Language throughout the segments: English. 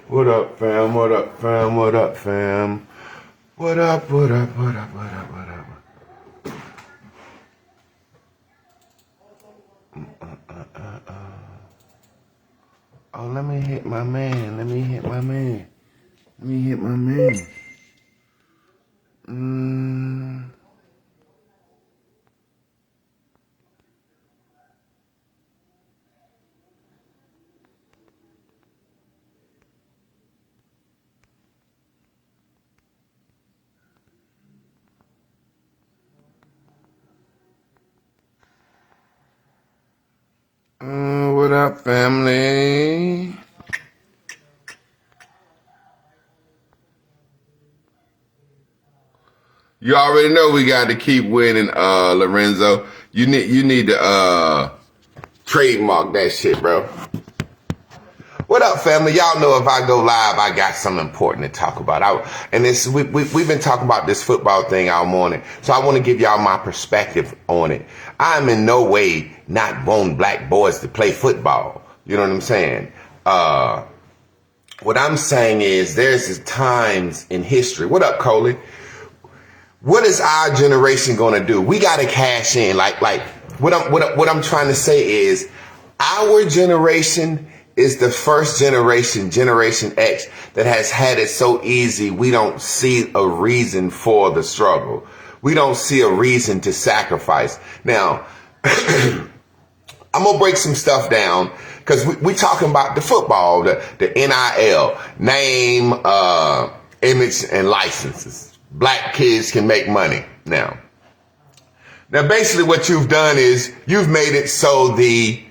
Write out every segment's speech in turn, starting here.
What up, fam? What up, fam? What up, fam? What up, what up, what up, what up, what up? Oh, let me hit my man. Let me hit my man. Let me hit my man. What up, family? You already know we got to keep winning, Lorenzo. You need to trademark that shit, bro. What up, family? Y'all know if I go live, I got something important to talk about. We've been talking about this football thing all morning, so I want to give y'all my perspective on it. I'm in no way not wanting black boys to play football. You know what I'm saying? What I'm saying is there's times in history. What up, Coley? What is our generation going to do? We got to cash in. Like what I'm trying to say is our generation is the first generation, Generation X, that has had it so easy. We don't see a reason for the struggle. We don't see a reason to sacrifice. Now, I'm going to break some stuff down because we talking about the football, the NIL, name, image, and licenses. Black kids can make money now. Now, basically what you've done is you've made it so the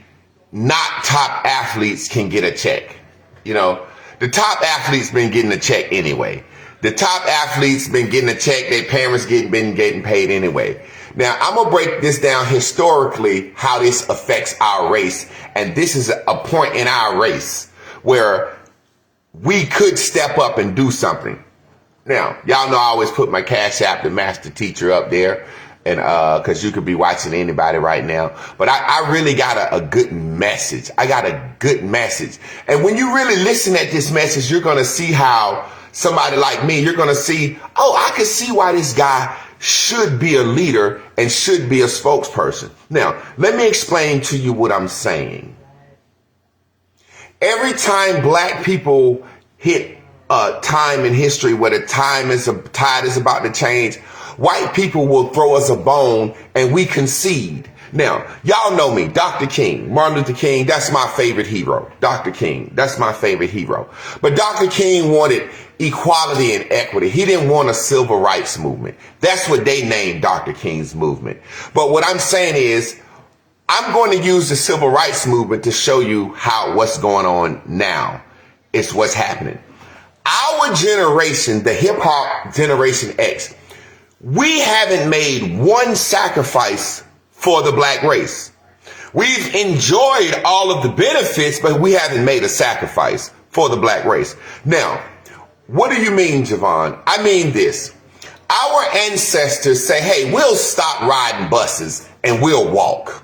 not top athletes can get a check. You know, the top athletes been getting a check anyway. The top athletes been getting a check. Their parents been getting paid anyway. Now, I'm going to break this down historically, how this affects our race. And this is a point in our race where we could step up and do something. Now, y'all know I always put my Cash App, the master teacher, up there. And because you could be watching anybody right now. But I really got a good message. I got a good message. And when you really listen at this message, you're going to see how somebody like me, you're going to see, oh, I can see why this guy should be a leader and should be a spokesperson. Now, let me explain to you what I'm saying. Every time black people hit a time in history where the tide is about to change, white people will throw us a bone and we concede. Now, y'all know me, Dr. King, Martin Luther King, that's my favorite hero. Dr. King, that's my favorite hero. But Dr. King wanted equality and equity. He didn't want a civil rights movement. That's what they named Dr. King's movement. But what I'm saying is, I'm going to use the civil rights movement to show you what's going on now. It's what's happening. Our generation, the hip hop Generation X, we haven't made one sacrifice for the black race. We've enjoyed all of the benefits, but we haven't made a sacrifice for the black race. Now, what do you mean, Javon? I mean this. Our ancestors say, hey, we'll stop riding buses and we'll walk.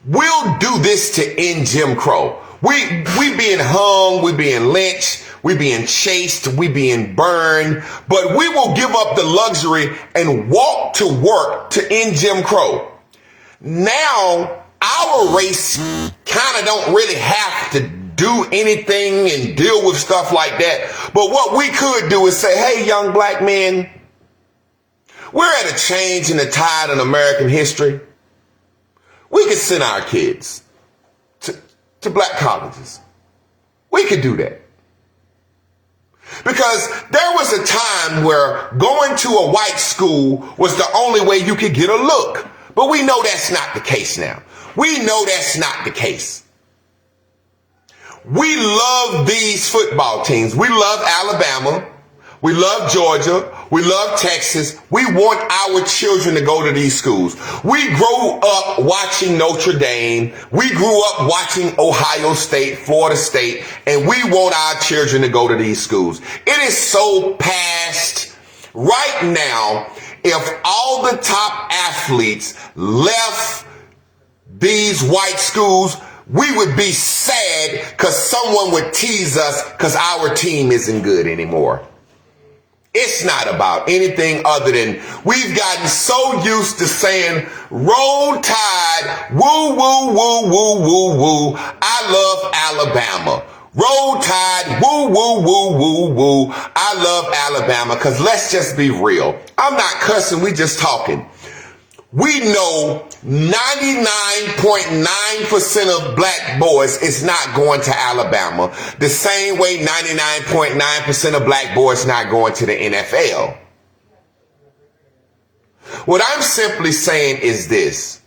We'll do this to end Jim Crow. We being hung, we being lynched, we being chased, we being burned, but we will give up the luxury and walk to work to end Jim Crow. Now, our race kind of don't really have to do anything and deal with stuff like that. But what we could do is say, hey, young black men, we're at a change in the tide in American history. We could send our kids to black colleges. We could do that. Because there was a time where going to a white school was the only way you could get a look. But we know that's not the case now. We know that's not the case. We love these football teams. We love Alabama. We love Georgia. We love Texas. We want our children to go to these schools. We grew up watching Notre Dame. We grew up watching Ohio State, Florida State, and we want our children to go to these schools. It is so past right now. If all the top athletes left these white schools, we would be sad because someone would tease us because our team isn't good anymore. It's not about anything other than we've gotten so used to saying, roll tide, woo, woo, woo, woo, woo, woo. I love Alabama. Roll tide, woo, woo, woo, woo, woo. I love Alabama because let's just be real. I'm not cussing, we just talking. We know 99.9% of black boys is not going to Alabama. The same way 99.9% of black boys not going to the NFL. What I'm simply saying is this.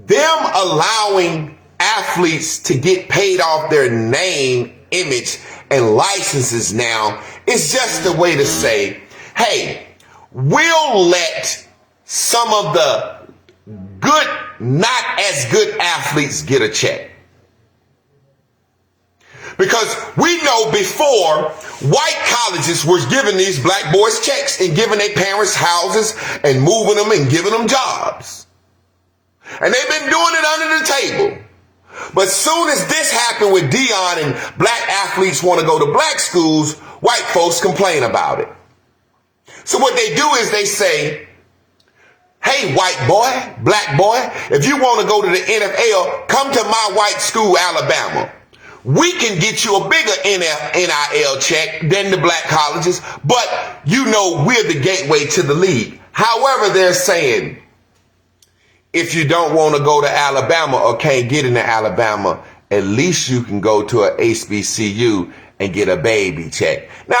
Them allowing athletes to get paid off their name, image, and licenses now is just a way to say, hey, we'll let some of the good, not as good athletes get a check. Because we know before, white colleges were giving these black boys checks and giving their parents houses and moving them and giving them jobs. And they've been doing it under the table. But soon as this happened with Dion and black athletes want to go to black schools, white folks complain about it. So what they do is they say, hey, white boy, black boy, if you want to go to the NFL, come to my white school, Alabama. We can get you a bigger NIL check than the black colleges, but you know we're the gateway to the league. However, they're saying, if you don't want to go to Alabama or can't get into Alabama, at least you can go to an HBCU and get a baby check. Now,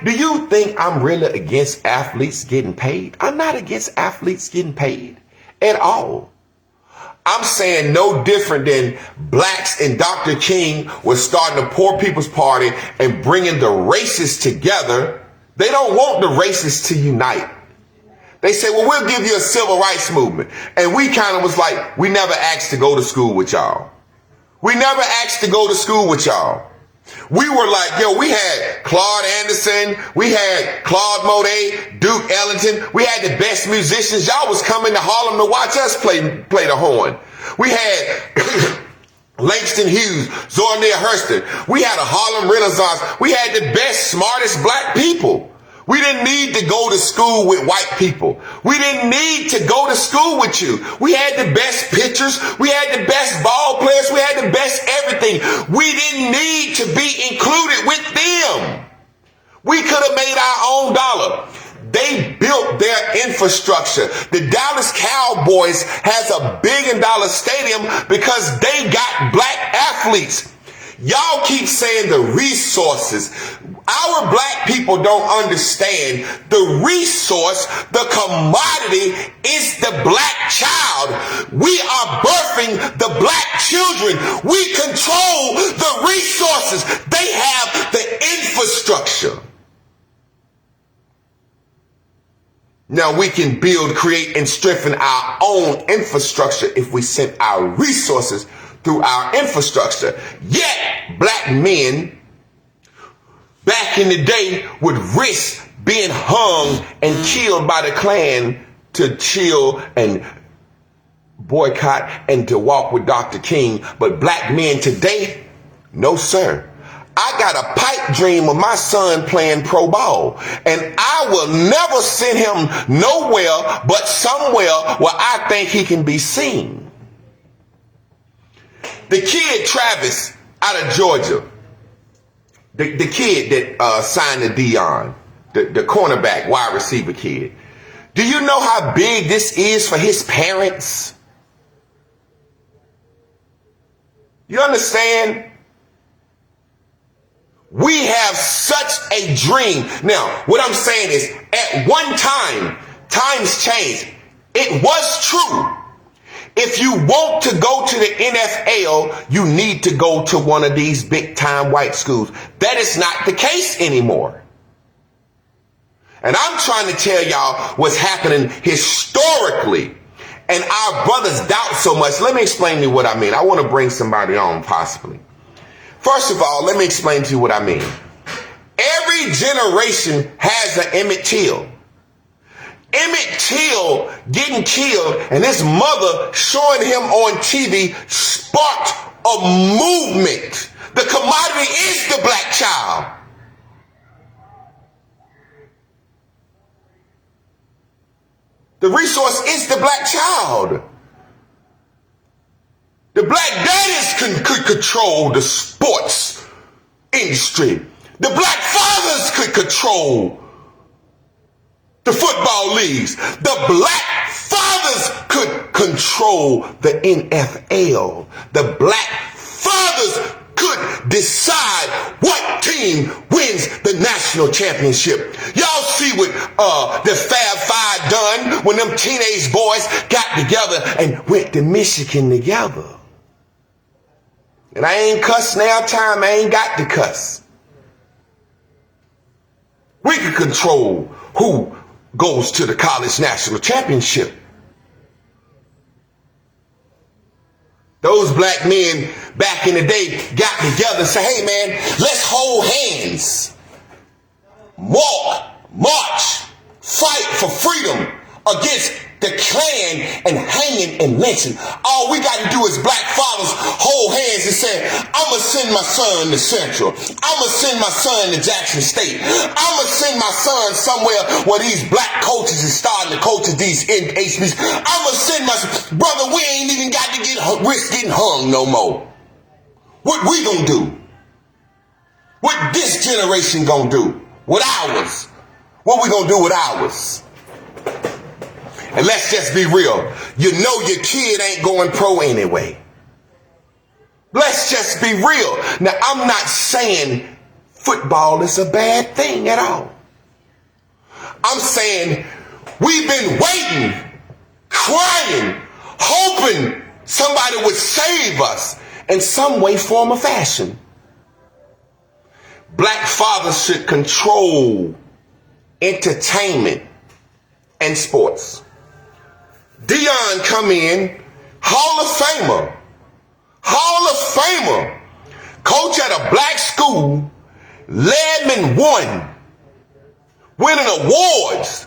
do you think I'm really against athletes getting paid? I'm not against athletes getting paid at all. I'm saying no different than blacks and Dr. King was starting a poor people's party and bringing the races together. They don't want the races to unite. They say, well, we'll give you a civil rights movement. And we kind of was like, we never asked to go to school with y'all. We never asked to go to school with y'all. We were like, yo, we had Claude Anderson, we had Claude Monet, Duke Ellington, we had the best musicians. Y'all was coming to Harlem to watch us play the horn. We had Langston Hughes, Zora Neale Hurston. We had a Harlem Renaissance. We had the best, smartest black people. We didn't need to go to school with white people. We didn't need to go to school with you. We had the best pitchers. We had the best ball players. We had the best everything. We didn't need to be included with them. We could have made our own dollar. They built their infrastructure. The Dallas Cowboys has $1 billion stadium because they got black athletes. Y'all keep saying the resources. Our black people don't understand the resource, the commodity is the black child. We are birthing the black children. We control the resources. They have the infrastructure. Now we can build, create, and strengthen our own infrastructure if we send our resources through our infrastructure. Yet, black men back in the day would risk being hung and killed by the Klan to chill and boycott and to walk with Dr. King. But black men today, no sir. I got a pipe dream of my son playing pro ball, and I will never send him nowhere but somewhere where I think he can be seen. The kid Travis out of Georgia, the kid that signed to Dion, the cornerback, wide receiver kid. Do you know how big this is for his parents? You understand? We have such a dream. Now, what I'm saying is, at one time, times changed. It was true. If you want to go to the NFL, you need to go to one of these big time white schools. That is not the case anymore. And I'm trying to tell y'all what's happening historically. And our brothers doubt so much. Let me explain to you what I mean. I want to bring somebody on possibly. First of all, let me explain to you what I mean. Every generation has an Emmett Till. Emmett Till getting killed and his mother showing him on TV sparked a movement. The commodity is the black child. The resource is the black child. The black daddies could control the sports industry. The black fathers could control the football leagues. The black fathers could control the NFL. The black fathers could decide what team wins the national championship. Y'all see what the Fab Five done when them teenage boys got together and went to Michigan together. And I ain't cuss now, time I ain't got to cuss. We can control who goes to the college national championship. Those black men back in the day got together and said, hey man, let's hold hands. Walk, march, fight for freedom against the Klan and hanging and lynching. All we got to do is black fathers hold hands and say, I'm going to send my son to Central. I'm going to send my son to Jackson State. I'm going to send my son somewhere where these black coaches is starting to coach these HBCUs. I'm going to send my son. Brother, we ain't even got to risk getting hung no more. What we going to do? What this generation going to do with ours? What we going to do with ours? And let's just be real. You know your kid ain't going pro anyway. Let's just be real. Now, I'm not saying football is a bad thing at all. I'm saying we've been waiting, crying, hoping somebody would save us in some way, form, or fashion. Black fathers should control entertainment and sports. Dion come in, Hall of Famer, coach at a black school, Ledman won, winning awards,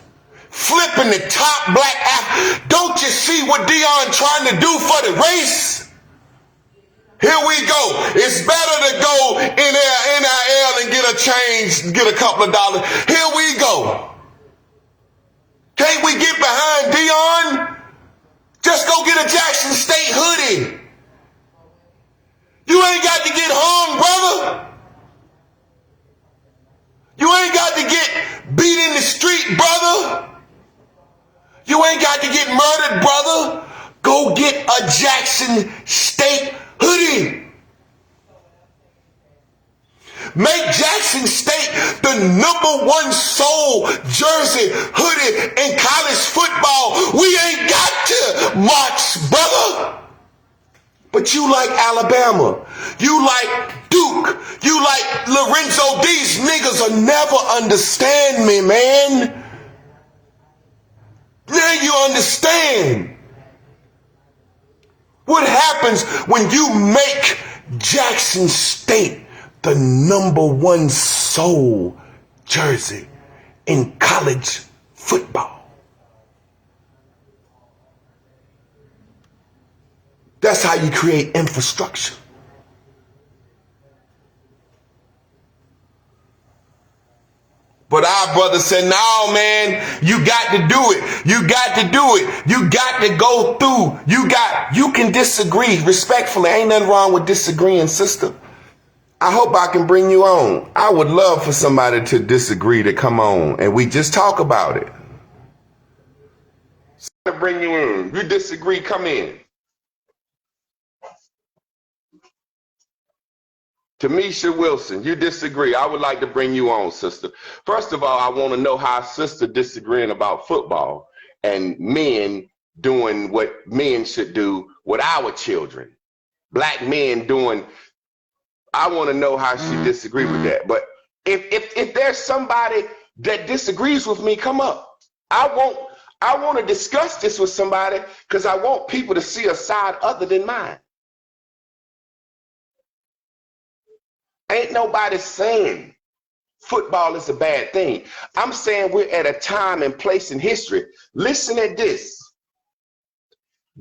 flipping the top black athlete. Don't you see what Dion trying to do for the race? Here we go. It's better to go in there, NIL, and get a change, get a couple of dollars. Here we go. Can't we get behind Dion? Just go get a Jackson State hoodie. You ain't got to get hung, brother. You ain't got to get beat in the street, brother. You ain't got to get murdered, brother. Go get a Jackson State hoodie. Make Jackson State the #1 sold jersey, hoodie in college football. We ain't got to march, brother. But you like Alabama. You like Duke. You like Lorenzo. These niggas will never understand me, man. Now you understand what happens when you make Jackson State the #1 sold jersey in college football. That's how you create infrastructure. But our brother said, no, man, you got to do it. You got to do it. You got to go through. You can disagree respectfully. Ain't nothing wrong with disagreeing, sister. I hope I can bring you on. I would love for somebody to disagree to come on and we just talk about it. So to bring you in. You disagree, come in. Tamisha Wilson, you disagree. I would like to bring you on, sister. First of all, I want to know how sister disagreeing about football and men doing what men should do with our children. Black men doing. I want to know how she disagree with that. But if there's somebody that disagrees with me, come up. I want to discuss this with somebody because I want people to see a side other than mine. Ain't nobody saying football is a bad thing. I'm saying we're at a time and place in history. Listen at this.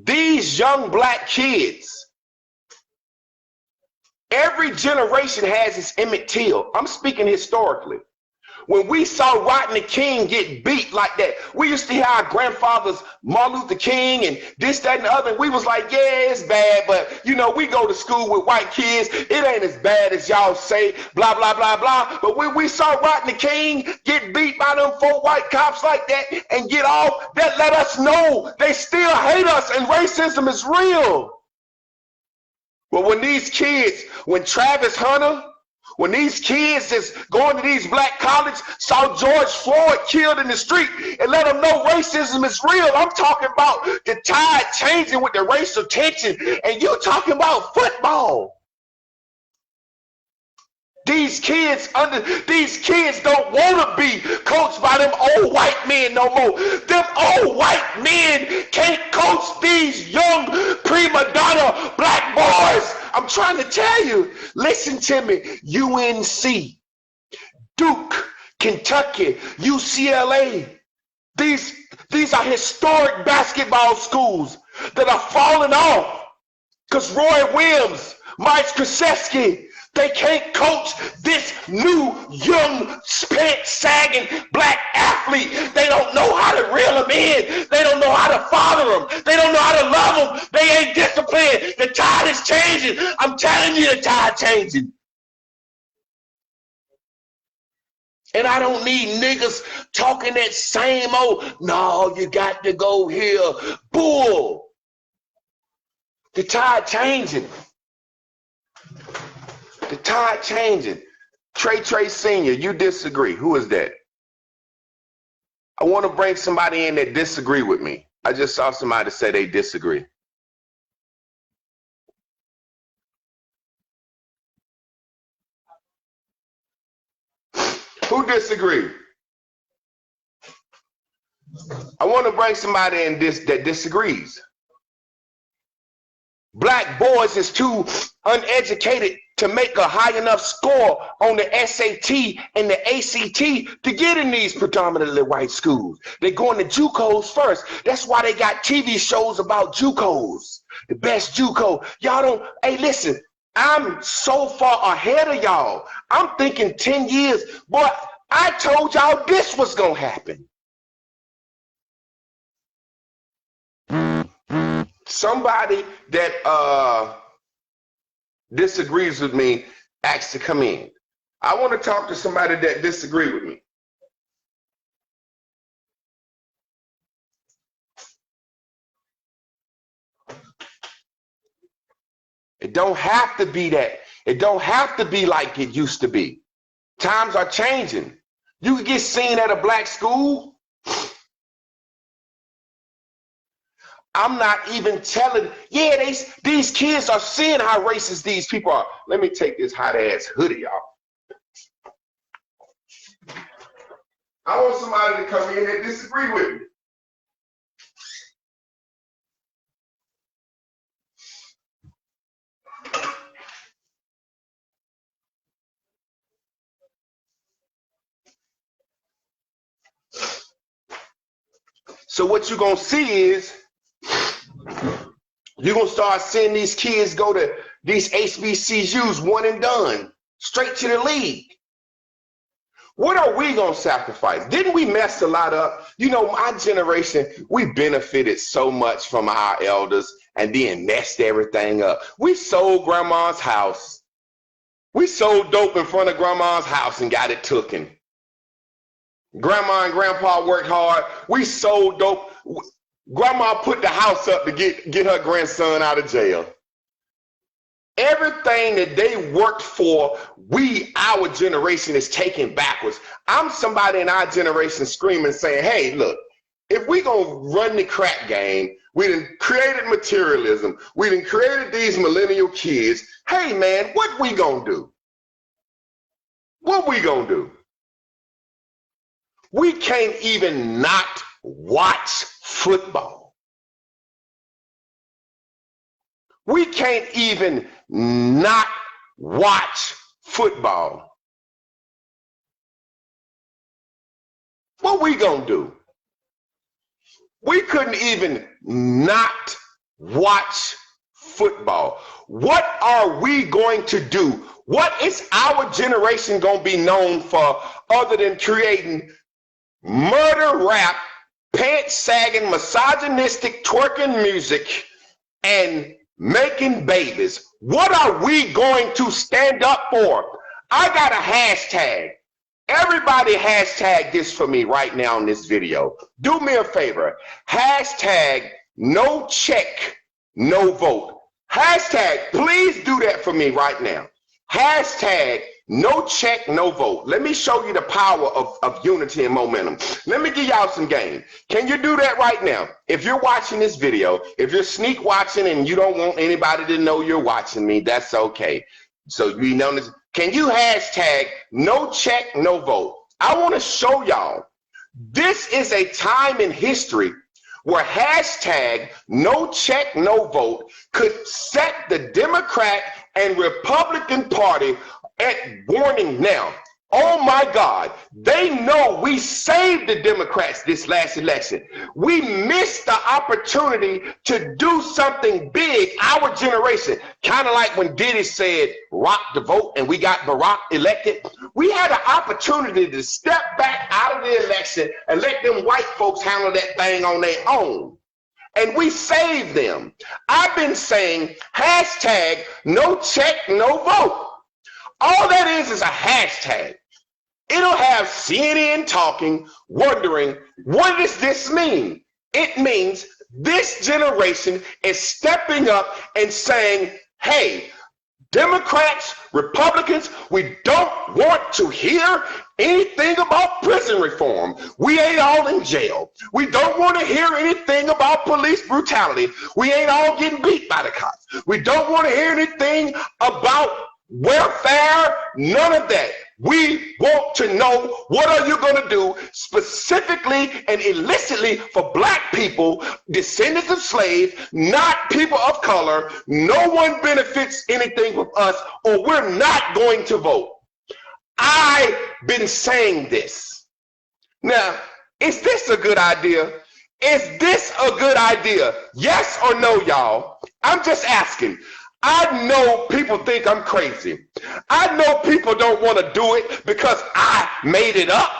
These young black kids, every generation has its Emmett Till. I'm speaking historically. When we saw Rodney King get beat like that, we used to hear our grandfathers, Martin Luther King and this, that, and the other. And we was like, yeah, it's bad, but you know, we go to school with white kids. It ain't as bad as y'all say, blah, blah, blah, blah. But when we saw Rodney King get beat by them 4 white cops like that and get off, that let us know they still hate us and racism is real. But when these kids, when Travis Hunter, when these kids that's going to these black colleges saw George Floyd killed in the street and let them know racism is real. I'm talking about the tide changing with the racial tension, and you talking about football. These kids don't want to be coached by them old white men no more. Them old white men can't coach these young prima donna black boys. I'm trying to tell you, listen to me. UNC, Duke, Kentucky, UCLA. These are historic basketball schools that are falling off because Roy Williams, Mike Krzyzewski, they can't coach this new, young, sagging black athlete. They don't know how to reel them in. They don't know how to father them. They don't know how to love them. They ain't disciplined. The tide is changing. I'm telling you, the tide changing. And I don't need niggas talking that same old, no, you got to go here. Bull. The tide changing. The tide changing. Trey Sr., you disagree. Who is that? I want to bring somebody in that disagree with me. I just saw somebody say they disagree. Who disagree? I want to bring somebody in that disagrees. Black boys is too uneducated to make a high enough score on the SAT and the ACT to get in these predominantly white schools. They're going to JUCOs first. That's why they got TV shows about JUCOs, the best JUCO. Y'all don't, hey, listen, I'm so far ahead of y'all. I'm thinking 10 years, boy, I told y'all this was going to happen. Somebody that disagrees with me asked to come in. I want to talk to somebody that disagrees with me. It don't have to be that. It don't have to be like it used to be. Times are changing. You can get seen at a black school. I'm not even telling, yeah, these kids are seeing how racist these people are. Let me take this hot ass hoodie off. I want somebody to come in and disagree with me. So what you're going to see is, you're going to start seeing these kids go to these HBCUs, one and done, straight to the league. What are we going to sacrifice? Didn't we mess a lot up? You know, my generation, we benefited so much from our elders and then messed everything up. We sold grandma's house. We sold dope in front of grandma's house and got it taken. Grandma and grandpa worked hard. We sold dope. Grandma put the house up to get her grandson out of jail. Everything that they worked for, our generation, is taking backwards. I'm somebody in our generation screaming, saying, hey, look, if we gonna run the crack game, we done created materialism, we done created these millennial kids. Hey, man, what we gonna do? What we gonna do? We can't even not watch football. We can't even not watch football. What we gonna do? We couldn't even not watch football. What are we going to do? What is our generation going to be known for other than creating murder rap, pants sagging, misogynistic, twerking music, and making babies? What are we going to stand up for? I got a hashtag. Everybody hashtag this for me right now in this video. Do me a favor. Hashtag no check, no vote. Hashtag, please do that for me right now. Hashtag no check, no vote. Let me show you the power of unity and momentum. Let me give y'all some game. Can you do that right now? If you're watching this video, if you're sneak watching and you don't want anybody to know you're watching me, that's okay. So you know this. Can you hashtag no check, no vote? I want to show y'all this is a time in history where hashtag no check, no vote could set the Democrat and Republican Party at warning now. Oh my God, they know we saved the Democrats this last election. We missed the opportunity to do something big, our generation. Kind of like when Diddy said, rock the vote, and we got Barack elected. We had an opportunity to step back out of the election and let them white folks handle that thing on their own. And we saved them. I've been saying hashtag no check, no vote. All that is a hashtag. It'll have CNN talking, wondering, what does this mean? It means this generation is stepping up and saying, hey, Democrats, Republicans, we don't want to hear anything about prison reform. We ain't all in jail. We don't want to hear anything about police brutality. We ain't all getting beat by the cops. We don't want to hear anything about welfare, none of that. We want to know, what are you going to do specifically and illicitly for black people, descendants of slaves, not people of color? No one benefits anything from us, or we're not going to vote. I've been saying this. Now, is this a good idea? Is this a good idea? Yes or no, y'all? I'm just asking. I know people think I'm crazy. I know people don't want to do it because I made it up.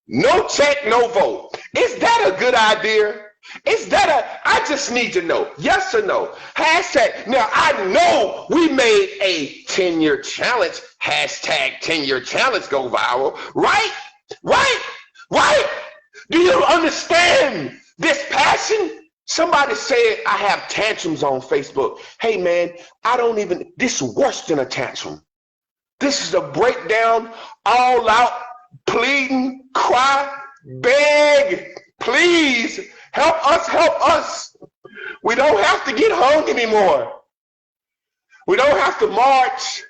No check, no vote. Is that a good idea? I just need to know, yes or no. Hashtag, now I know we made a 10-year challenge, hashtag 10-year challenge go viral, right? Do you understand this passion? Somebody said I have tantrums on Facebook. Hey man, this is worse than a tantrum. This is a breakdown, all out, pleading, cry, beg, please, help us. We don't have to get hung anymore. We don't have to march.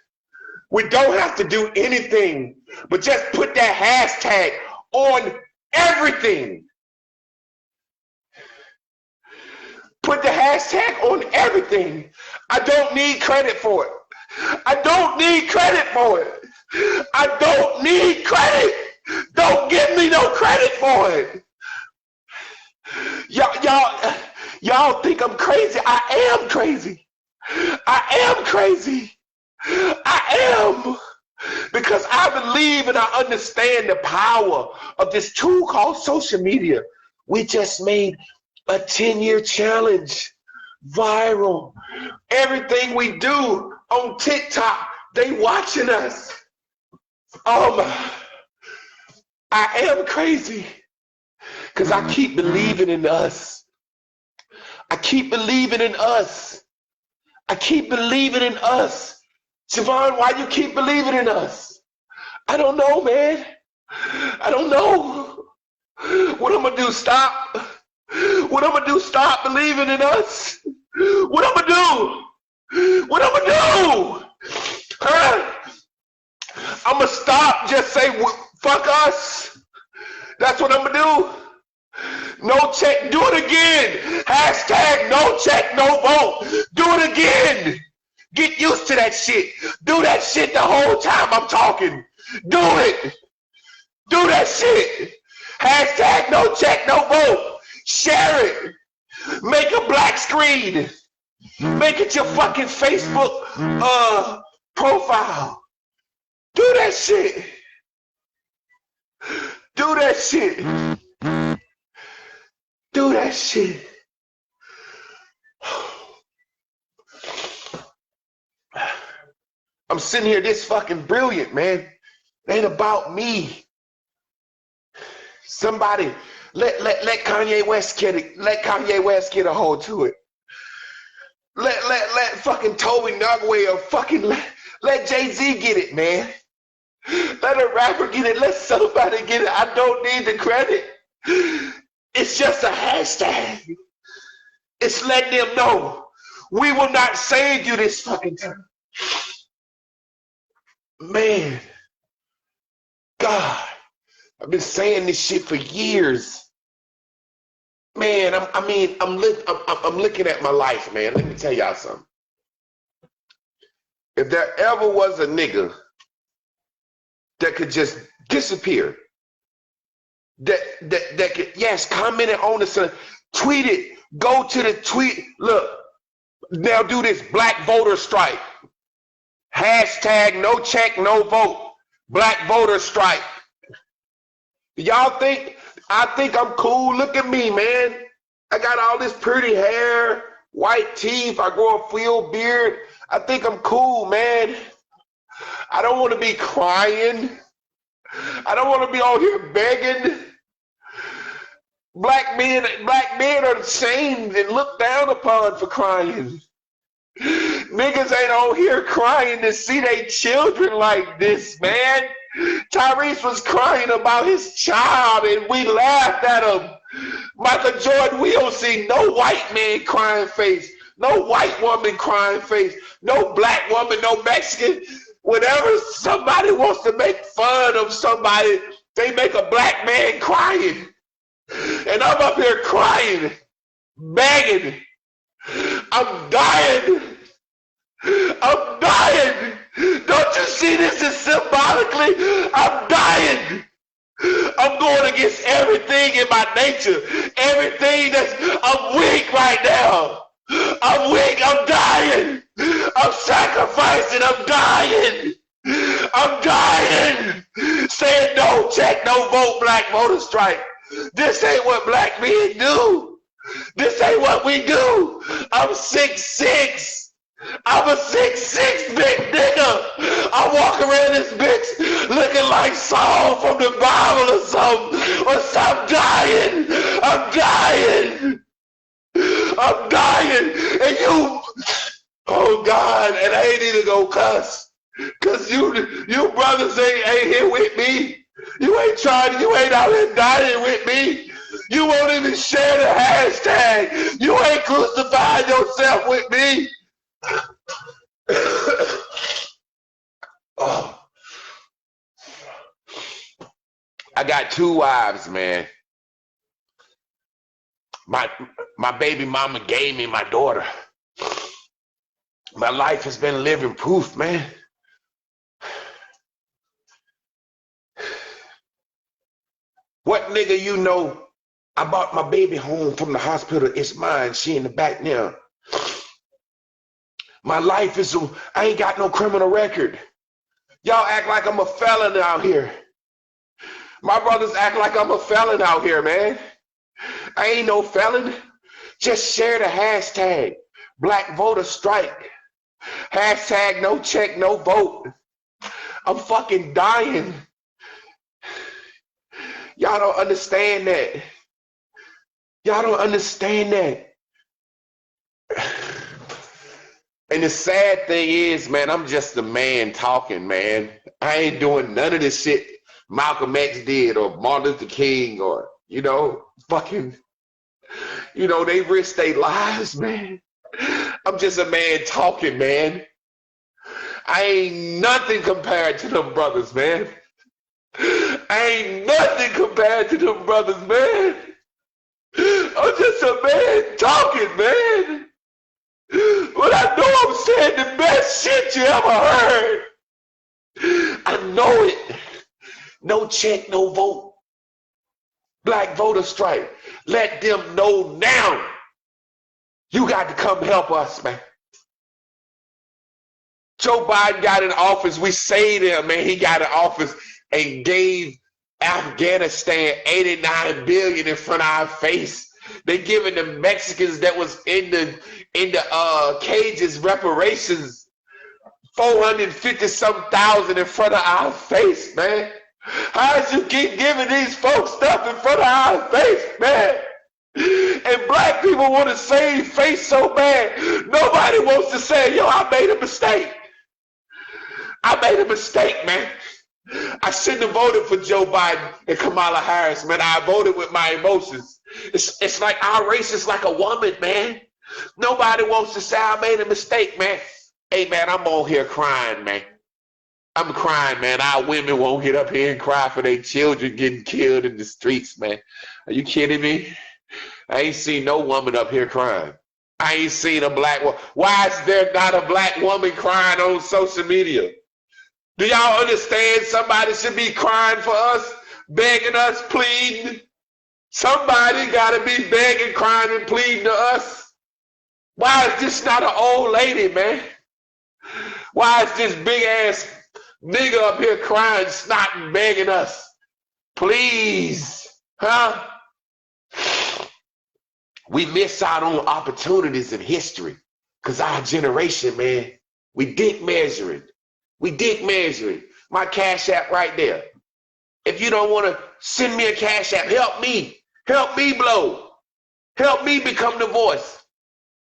We don't have to do anything, but just put that hashtag on everything. Put the hashtag on everything. I don't need credit for it. I don't need credit for it. I don't need credit. Don't give me no credit for it. Y'all think I'm crazy. I am crazy. I am crazy. I am. Because I believe and I understand the power of this tool called social media. We just made a 10-year challenge viral. Everything we do on TikTok, they watching us. I am crazy because I keep believing in us. I keep believing in us. I keep believing in us. Javon, why you keep believing in us? I don't know, man. I don't know. What I'm gonna do, stop? What I'm gonna do, stop believing in us? What I'm gonna do? What I'm gonna do? I'm gonna stop, just say, fuck us. That's what I'm gonna do. No check, do it again. Hashtag no check, no vote. Do it again. Get used to that shit. Do that shit the whole time I'm talking. Do it. Do that shit. Hashtag no check, no vote. Share it. Make a black screen. Make it your fucking Facebook profile. Do that shit. Do that shit. Do that shit. I'm sitting here this fucking brilliant, man. It ain't about me. Somebody let Kanye West get a hold to it. Let fucking Toby Nugway or fucking let Jay-Z get it, man. Let a rapper get it. Let somebody get it. I don't need the credit. It's just a hashtag. It's letting them know we will not save you this fucking time. Man, God, I've been saying this shit for years. Man, I'm looking at my life, man. Let me tell y'all something. If there ever was a nigga that could just disappear, that could, yes, comment it on the, tweet it, go to the tweet, look, now do this black voter strike. Hashtag no check, no vote. Black voter strike. Y'all think, I think I'm cool? Look at me, man. I got all this pretty hair, white teeth, I grow a full beard. I think I'm cool, man. I don't want to be crying. I don't want to be out here begging. Black men are shamed and looked down upon for crying. Niggas ain't on here crying to see their children like this, man. Tyrese was crying about his child and we laughed at him. Michael Jordan, we don't see no white man crying face, no white woman crying face, no black woman, no Mexican. Whenever somebody wants to make fun of somebody, they make a black man crying. And I'm up here crying, begging. I'm dying. I'm dying. Don't you see this is symbolically? I'm dying. I'm going against everything in my nature. Everything I'm weak right now. I'm weak. I'm dying. I'm sacrificing. I'm dying. I'm dying. Saying no check, no vote, black voter strike. This ain't what black men do. This ain't what we do. I'm 6'6". I'm a 6'6" big nigga. I walk around this bitch looking like Saul from the Bible or something. I'm dying. I'm dying. I'm dying. And you, oh God, and I ain't even gonna cuss. Cause you brothers ain't here with me. You ain't out here dying with me. You won't even share the hashtag. You ain't crucified yourself with me. Oh. I got 2 wives, man. My baby mama gave me my daughter. My life has been living proof, man. What nigga you know? I brought my baby home from the hospital. It's mine. She in the back now. My life is, I ain't got no criminal record. Y'all act like I'm a felon out here. My brothers act like I'm a felon out here, man. I ain't no felon. Just share the hashtag Black Voter Strike. Hashtag no check, no vote. I'm fucking dying. Y'all don't understand that. Y'all don't understand that. And the sad thing is, man, I'm just a man talking, man. I ain't doing none of this shit Malcolm X did or Martin Luther King or, fucking, they risked their lives, man. I'm just a man talking, man. I ain't nothing compared to them brothers, man. I ain't nothing compared to them brothers, man. I'm just a man talking, man. But I know I'm saying the best shit you ever heard. I know it. No check, no vote. Black voter strike. Let them know now. You got to come help us, man. Joe Biden got in office. We saved him, man. He got in office and gave Afghanistan $89 billion in front of our face. They giving the Mexicans that was in the cages reparations, 450-some-thousand in front of our face, man. How'd you keep giving these folks stuff in front of our face, man? And black people want to save face so bad. Nobody wants to say, yo, I made a mistake. I made a mistake, man. I shouldn't have voted for Joe Biden and Kamala Harris, man. I voted with my emotions. It's like our race is like a woman, man. Nobody wants to say I made a mistake, man. Hey, man, I'm on here crying, man. I'm crying, man. Our women won't get up here and cry for their children getting killed in the streets, man. Are you kidding me? I ain't seen no woman up here crying. I ain't seen a black woman. Why is there not a black woman crying on social media? Do y'all understand somebody should be crying for us, begging us, pleading? Somebody got to be begging, crying, and pleading to us. Why is this not an old lady, man? Why is this big-ass nigga up here crying, snotting, begging us? Please, huh? We miss out on opportunities in history because our generation, man, we dick measuring. We dick measuring. My Cash App right there. If you don't want to send me a Cash App, help me. Help me blow. Help me become the voice.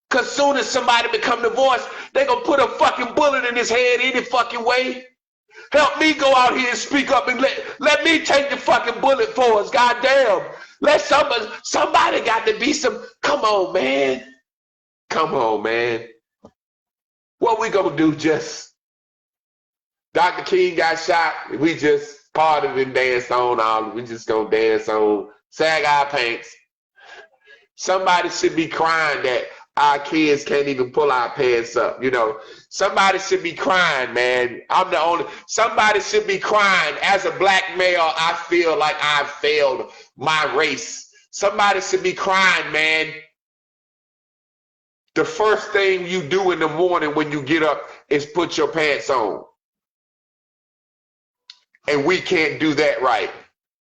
Because soon as somebody become the voice, they going to put a fucking bullet in his head any fucking way. Help me go out here and speak up and let me take the fucking bullet for us. Goddamn. Let somebody got to be some. Come on, man. Come on, man. What we going to do just? Dr. King got shot. We just parted and danced on all. We just gonna dance on, sag our pants. Somebody should be crying that our kids can't even pull our pants up. You know, somebody should be crying, man. I'm the only. Somebody should be crying. As a black male, I feel like I failed my race. Somebody should be crying, man. The first thing you do in the morning when you get up is put your pants on. And we can't do that right.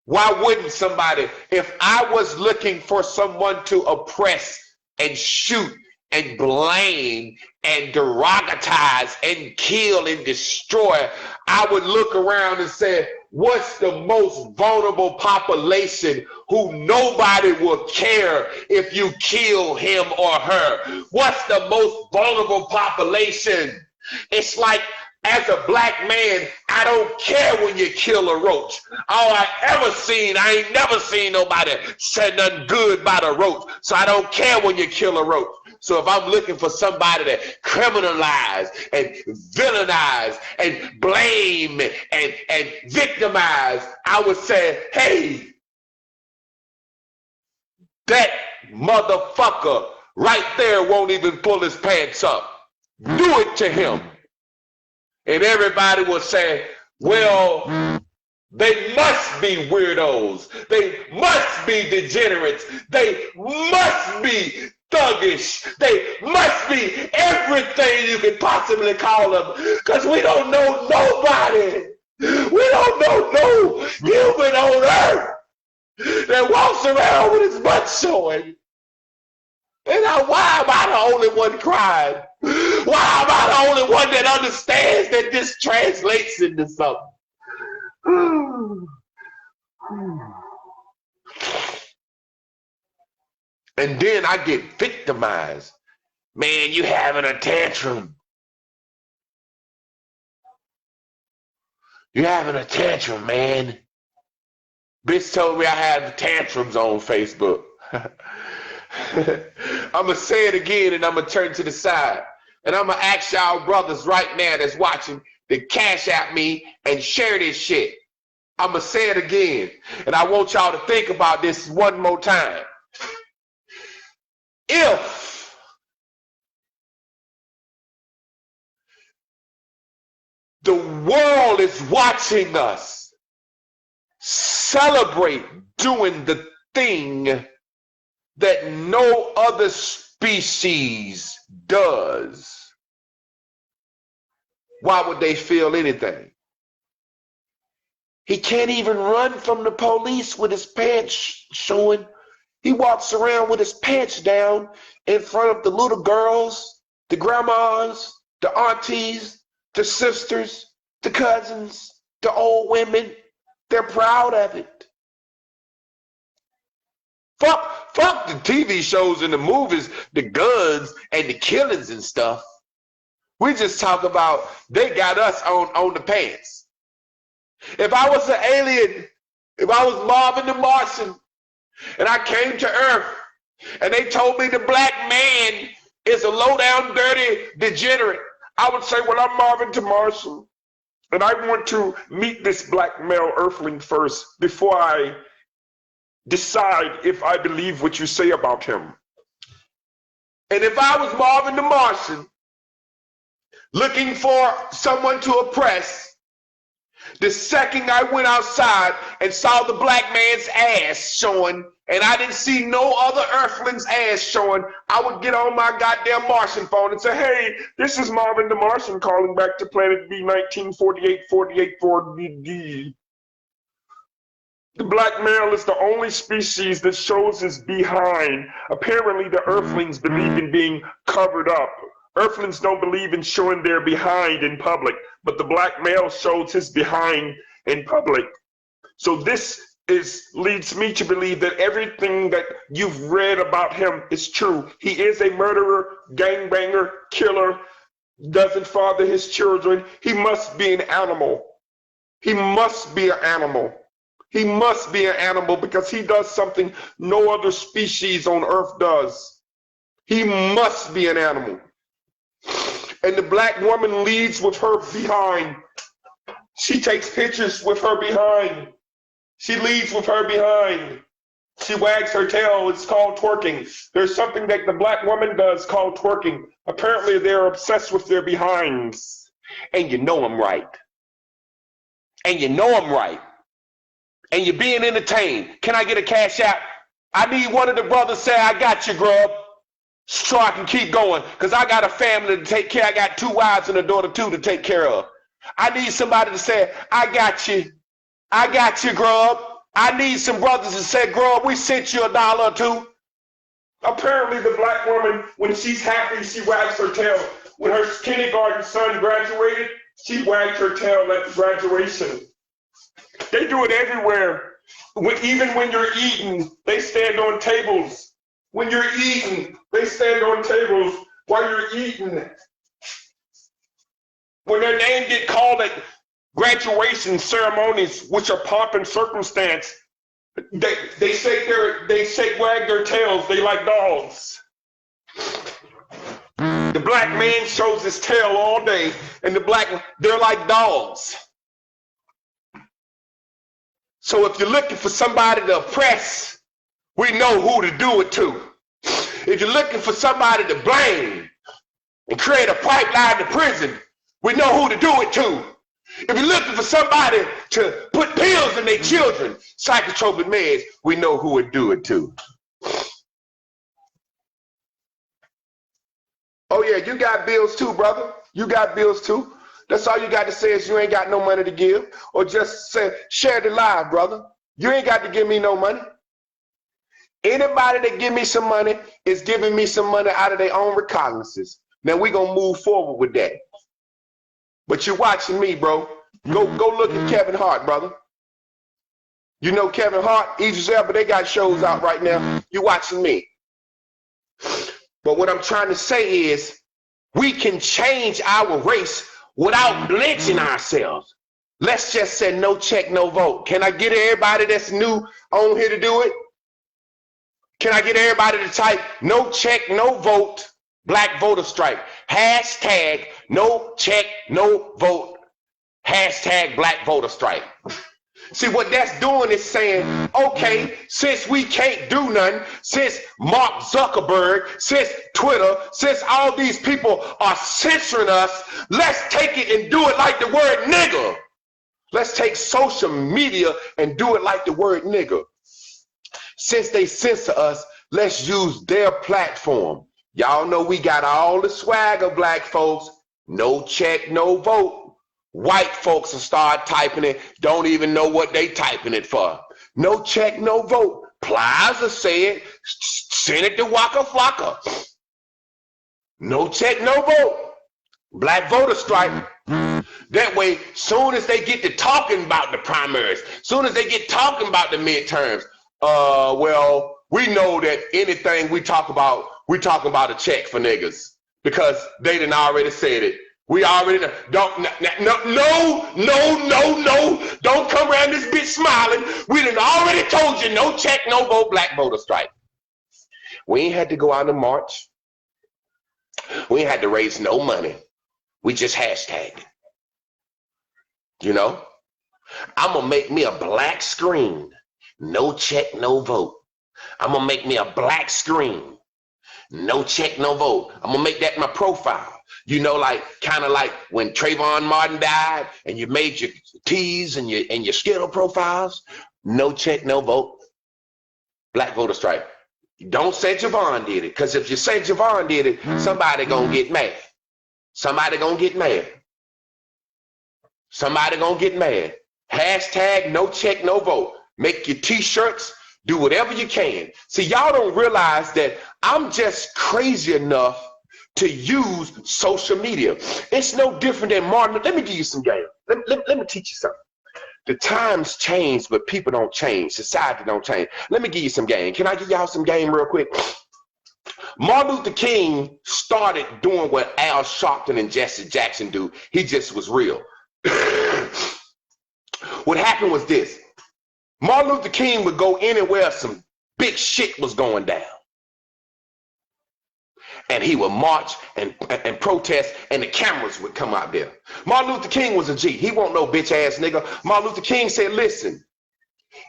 Why wouldn't somebody, if I was looking for someone to oppress and shoot and blame and derogotize and kill and destroy, I would look around and say, what's the most vulnerable population who nobody will care if you kill him or her? What's the most vulnerable population? It's like, as a black man, I don't care when you kill a roach. All I ain't never seen nobody say nothing good about a roach. So I don't care when you kill a roach. So if I'm looking for somebody to criminalize and villainize and blame and victimize, I would say, hey, that motherfucker right there won't even pull his pants up. Do it to him. And everybody will say, well, they must be weirdos. They must be degenerates. They must be thuggish. They must be everything you could possibly call them. Because we don't know nobody. We don't know no human on earth that walks around with his butt showing. And why am I the only one crying? Why am I the only one that understands that this translates into something? And then I get victimized. Man, you having a tantrum. You having a tantrum, man. Bitch told me I had tantrums on Facebook. I'm going to say it again and I'm going to turn to the side. And I'm going to ask y'all brothers right now that's watching to Cash App me and share this shit. I'm going to say it again. And I want y'all to think about this one more time. If the world is watching us celebrate doing the thing that no other species does, why would they feel anything? He can't even run from the police with his pants showing. He walks around with his pants down in front of the little girls, the grandmas, the aunties, the sisters, the cousins, the old women. They're proud of it. Fuck the TV shows and the movies, the guns and the killings and stuff. We just talk about they got us on the pants. If I was an alien, if I was Marvin the Martian, and I came to Earth, and they told me the black man is a low-down, dirty degenerate, I would say, well, I'm Marvin the Martian, and I want to meet this black male earthling first before I decide if I believe what you say about him. And if I was Marvin the Martian, looking for someone to oppress, the second I went outside and saw the black man's ass showing, and I didn't see no other earthling's ass showing, I would get on my goddamn Martian phone and say, hey, this is Marvin the Martian calling back to Planet B 1948-484D. The black male is the only species that shows his behind. Apparently the earthlings believe in being covered up. Earthlings don't believe in showing their behind in public, but the black male shows his behind in public. So this leads me to believe that everything that you've read about him is true. He is a murderer, gangbanger, killer, doesn't father his children. He must be an animal. He must be an animal. He must be an animal because he does something no other species on Earth does. He must be an animal. And the black woman leads with her behind. She takes pictures with her behind. She leads with her behind. She wags her tail. It's called twerking. There's something that the black woman does called twerking. Apparently they're obsessed with their behinds. And you know I'm right. And you know I'm right. And you're being entertained. Can I get a cash out? I need one of the brothers say, I got you, grub. So I can keep going, because I got a family to take care. I got 2 wives and a daughter too to take care of. I need somebody to say, I got you, grub. I need some brothers to say, grub, we sent you $1 or $2. Apparently the black woman, when she's happy, she wags her tail. When her kindergarten son graduated, she wagged her tail at the graduation. They do it everywhere. Even when you're eating, they stand on tables. When you're eating, they stand on tables while you're eating. When their name get called at graduation ceremonies, which are pomp and circumstance, they wag their tails. They like dogs. The black man shows his tail all day, and they're like dogs. So if you're looking for somebody to oppress, we know who to do it to. If you're looking for somebody to blame and create a pipeline to prison, we know who to do it to. If you're looking for somebody to put pills in their children, psychotropic meds, we know who would do it to. Oh yeah, you got bills too, brother. You got bills too. That's all you got to say is you ain't got no money to give, or just say, share the live, brother. You ain't got to give me no money. Anybody that give me some money is giving me some money out of their own recognizance. Now we gonna move forward with that. But you're watching me, bro. Go look at Kevin Hart, brother. You know Kevin Hart, Idris Elba, they got shows out right now. You're watching me. But what I'm trying to say is we can change our race without lynching ourselves. Let's just say no check, no vote. Can I get everybody that's new on here to do it? Can I get everybody to type no check, no vote, black voter strike? Hashtag no check, no vote, hashtag black voter strike. See, what that's doing is saying, okay, since we can't do nothing, since Mark Zuckerberg, since Twitter, since all these people are censoring us, let's take it and do it like the word nigger. Let's take social media and do it like the word nigger. Since they censor us, let's use their platform. Y'all know we got all the swagger, black folks. No check, no vote. White folks will start typing it, don't even know what they typing it for. No check, no vote. Plaza said, send it to Waka Flocka. No check, no vote. Black voter strike. That way, soon as they get to talking about the primaries, soon as they get talking about the midterms, well, we know that anything we talk about a check for niggas because they done already said it. We already know. Don't come around this bitch smiling. We done already told you no check, no vote, black voter strike. We ain't had to go out and march. We ain't had to raise no money. We just hashtagged it. You know? I'm gonna make me a black screen. No check, no vote. I'm gonna make me a black screen. No check, no vote. I'm gonna make that my profile. You know, like kind of like when Trayvon Martin died and you made your T's and your Skittle profiles. No check, no vote. Black voter strike. Don't say Javon did it, because if you say Javon did it, somebody gonna get mad. Somebody gonna get mad. Somebody gonna get mad. Hashtag no check, no vote. Make your t-shirts, do whatever you can. See, y'all don't realize that I'm just crazy enough to use social media. It's no different than Martin. Let me give you some game. Let me teach you something. The times change, but people don't change. Society don't change. Let me give you some game. Can I give y'all some game real quick? Martin Luther King started doing what Al Sharpton and Jesse Jackson do. He just was real. What happened was this. Martin Luther King would go anywhere some big shit was going down. And he would march and protest, and the cameras would come out there. Martin Luther King was a G. He won't no bitch ass nigga. Martin Luther King said, listen,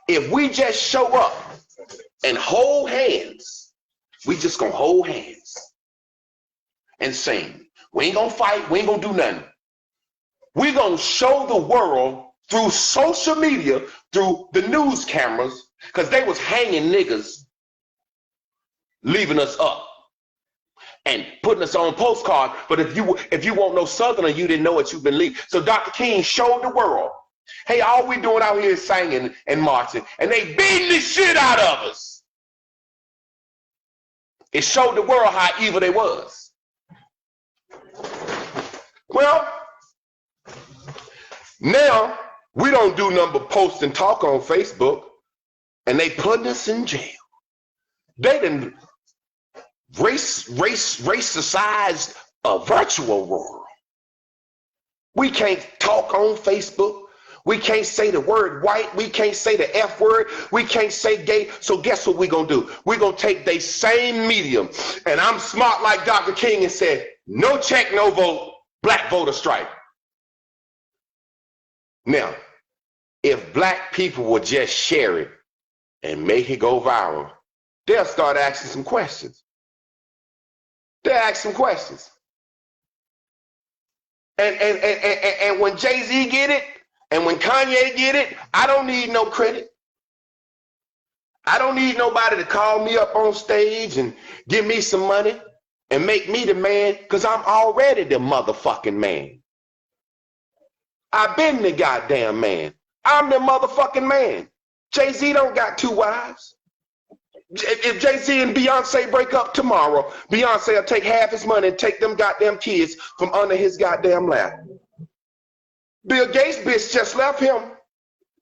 if we just show up and hold hands, we just gonna hold hands and sing. We ain't gonna fight, we ain't gonna do nothing. We gonna show the world through social media, through the news cameras, because they was hanging niggas, leaving us up and putting us on postcard. But if you want no Southerner, you didn't know it, you've been leaving. So Dr. King showed the world, hey, all we doing out here is singing and marching, and they beating the shit out of us. It showed the world how evil they was. Well, now we don't do nothing but post and talk on Facebook, and they putting us in jail. They done racicized a virtual world. We can't talk on Facebook. We can't say the word white. We can't say the F word. We can't say gay. So guess what we're going to do? We're going to take the same medium. And I'm smart like Dr. King and said, no check, no vote, black voter strike. Now, if black people will just share it and make it go viral, they'll start asking some questions. They'll ask some questions. And when Jay-Z get it, and when Kanye get it, I don't need no credit. I don't need nobody to call me up on stage and give me some money and make me the man, because I'm already the motherfucking man. I've been the goddamn man. I'm the motherfucking man. Jay-Z don't got two wives. If Jay-Z and Beyonce break up tomorrow, Beyonce will take half his money and take them goddamn kids from under his goddamn lap. Bill Gates bitch just left him.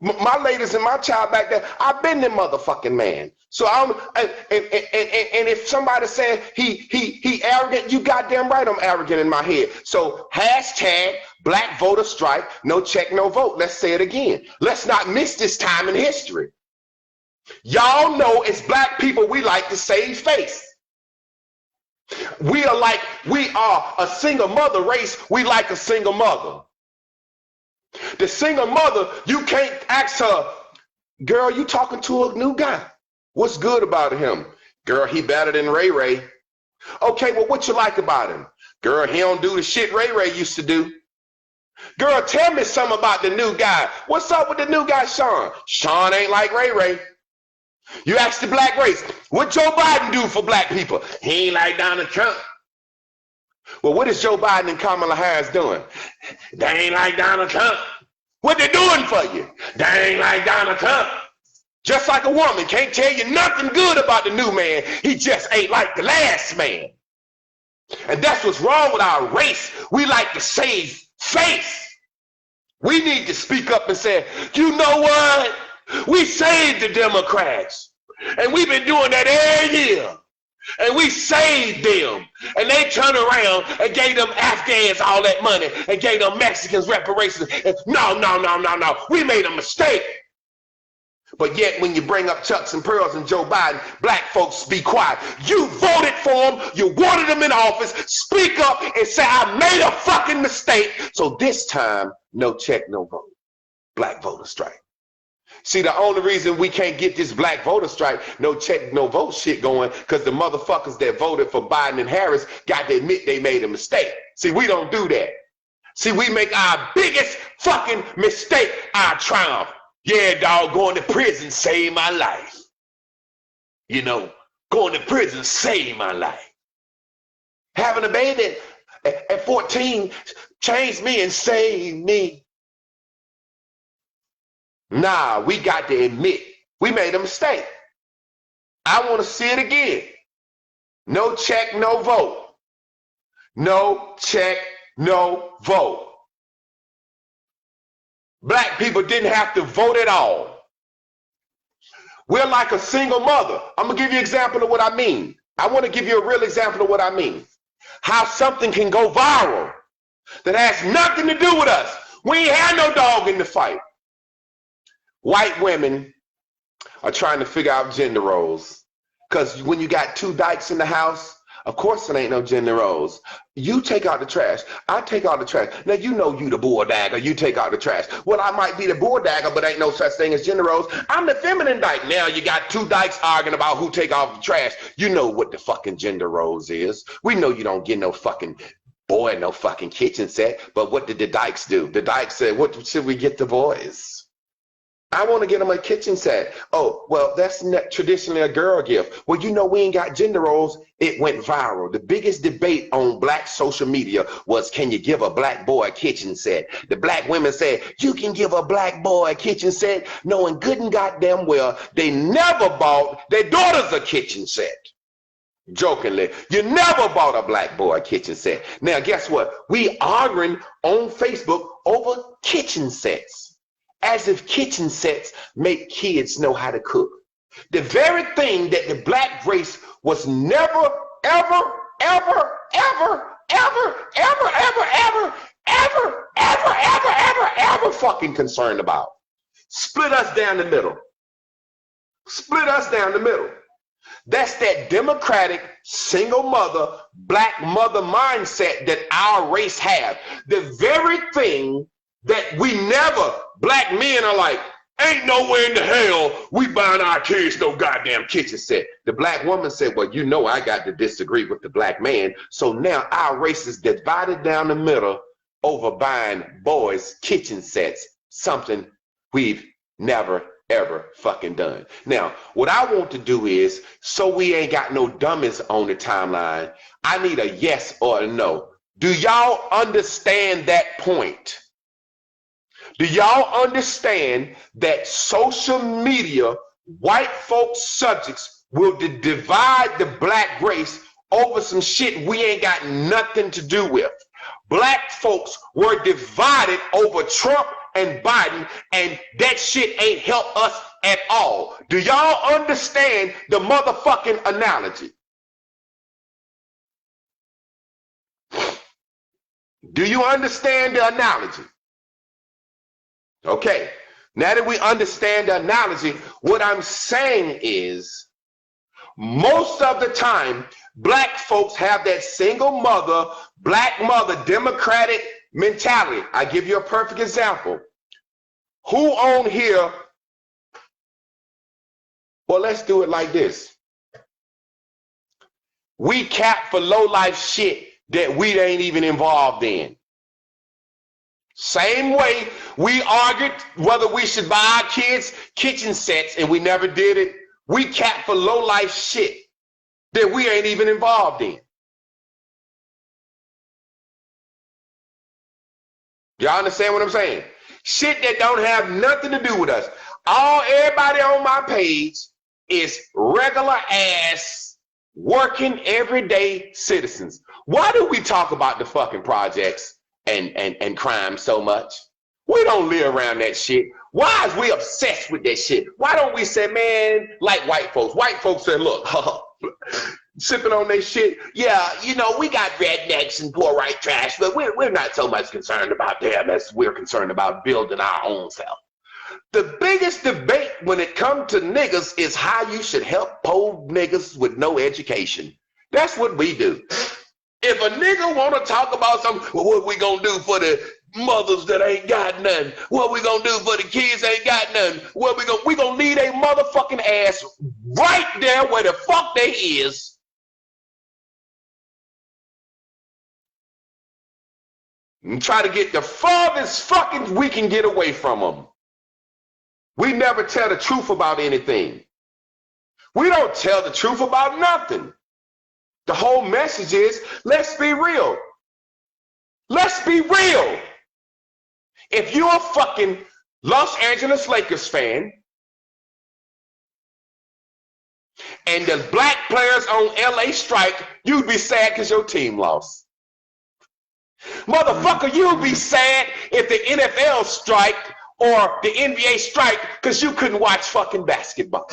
My ladies and my child back there, I've been the motherfucking man. So and if somebody said he arrogant, you goddamn right I'm arrogant in my head. So hashtag black voter strike, no check, no vote. Let's say it again. Let's not miss this time in history. Y'all know as black people, we like to save face. We are a single mother race. We like a single mother. The single mother, you can't ask her, girl, you talking to a new guy. What's good about him? Girl, he better than Ray Ray. Okay, well, what you like about him? Girl, he don't do the shit Ray Ray used to do. Girl, tell me something about the new guy. What's up with the new guy, Sean? Sean ain't like Ray Ray. You ask the black race, what Joe Biden do for black people? He ain't like Donald Trump. Well, what is Joe Biden and Kamala Harris doing? They ain't like Donald Trump. What they doing for you? They ain't like Donald Trump. Just like a woman can't tell you nothing good about the new man. He just ain't like the last man. And that's what's wrong with our race. We like to save face. We need to speak up and say, you know what? We saved the Democrats. And we've been doing that every year. And we saved them. And they turned around and gave them Afghans all that money and gave them Mexicans reparations. And no. We made a mistake. But yet when you bring up Chucks and Pearls and Joe Biden, black folks be quiet. You voted for them. You wanted them in office. Speak up and say, I made a fucking mistake. So this time, no check, no vote. Black voter strike. See, the only reason we can't get this black voter strike, no check, no vote shit going, because the motherfuckers that voted for Biden and Harris got to admit they made a mistake. See, we don't do that. See, we make our biggest fucking mistake our triumph. Yeah, dog, going to prison saved my life. You know, going to prison saved my life. Having a baby at 14 changed me and saved me. Nah, we got to admit we made a mistake. I want to see it again. No check, no vote. No check, no vote. Black people didn't have to vote at all. We're like a single mother. I'm going to give you an example of what I mean. I want to give you a real example of what I mean. How something can go viral that has nothing to do with us. We ain't had no dog in the fight. White women are trying to figure out gender roles. Because when you got two dykes in the house, of course it ain't no gender roles. You take out the trash. I take out the trash. Now you know you the bull dagger. You take out the trash. Well, I might be the bull dagger, but ain't no such thing as gender roles. I'm the feminine dyke. Now you got two dykes arguing about who take off the trash. You know what the fucking gender roles is. We know you don't get no fucking boy, no fucking kitchen set. But what did the dykes do? The dykes said, what should we get the boys? I want to get them a kitchen set. Oh, well, that's not traditionally a girl gift. Well, you know, we ain't got gender roles. It went viral. The biggest debate on black social media was, can you give a black boy a kitchen set? The black women said, you can give a black boy a kitchen set, knowing good and goddamn well they never bought their daughters a kitchen set. Jokingly, you never bought a black boy a kitchen set. Now, guess what? We arguing on Facebook over kitchen sets. As if kitchen sets make kids know how to cook. The very thing that the black race was never, ever, ever, ever, ever, ever, ever, ever, ever, ever, ever, ever, ever fucking concerned about. Split us down the middle. Split us down the middle. That's that democratic, single mother, black mother mindset that our race have. The very thing that we never, black men are like, ain't nowhere in the hell we buying our kids no goddamn kitchen set. The black woman said, well, you know I got to disagree with the black man. So now our race is divided down the middle over buying boys kitchen sets, something we've never, ever fucking done. Now, what I want to do is, so we ain't got no dummies on the timeline, I need a yes or a no. Do y'all understand that point? Do y'all understand that social media, white folks subjects will divide the black race over some shit we ain't got nothing to do with? Black folks were divided over Trump and Biden, and that shit ain't helped us at all. Do y'all understand the motherfucking analogy? Do you understand the analogy? Okay, now that we understand the analogy, what I'm saying is most of the time, black folks have that single mother, black mother, democratic mentality. I give you a perfect example. Who on here, well, let's do it like this. We cap for low life shit that we ain't even involved in. Same way we argued whether we should buy our kids kitchen sets and we never did it. We cap for low life shit that we ain't even involved in. Y'all understand what I'm saying? Shit that don't have nothing to do with us. Everybody on my page is regular ass working everyday citizens. Why do we talk about the fucking projects and crime so much? We don't live around that shit. Why is we obsessed with that shit? Why don't we say, man, like white folks? White folks say, look, sipping on their shit. Yeah, you know, we got rednecks and poor white trash, but we're not so much concerned about them as we're concerned about building our own self. The biggest debate when it comes to niggas is how you should help poor niggas with no education. That's what we do. If a nigga want to talk about something, well, what we gonna do for the mothers that ain't got nothing? What we gonna do for the kids that ain't got nothing? What we gonna leave a motherfucking ass right there where the fuck they is. And try to get the farthest fucking we can get away from them. We never tell the truth about anything. We don't tell the truth about nothing. The whole message is, let's be real. Let's be real. If you're a fucking Los Angeles Lakers fan and the black players on LA strike, you'd be sad because your team lost. Motherfucker, you'd be sad if the NFL striked or the NBA strike because you couldn't watch fucking basketball.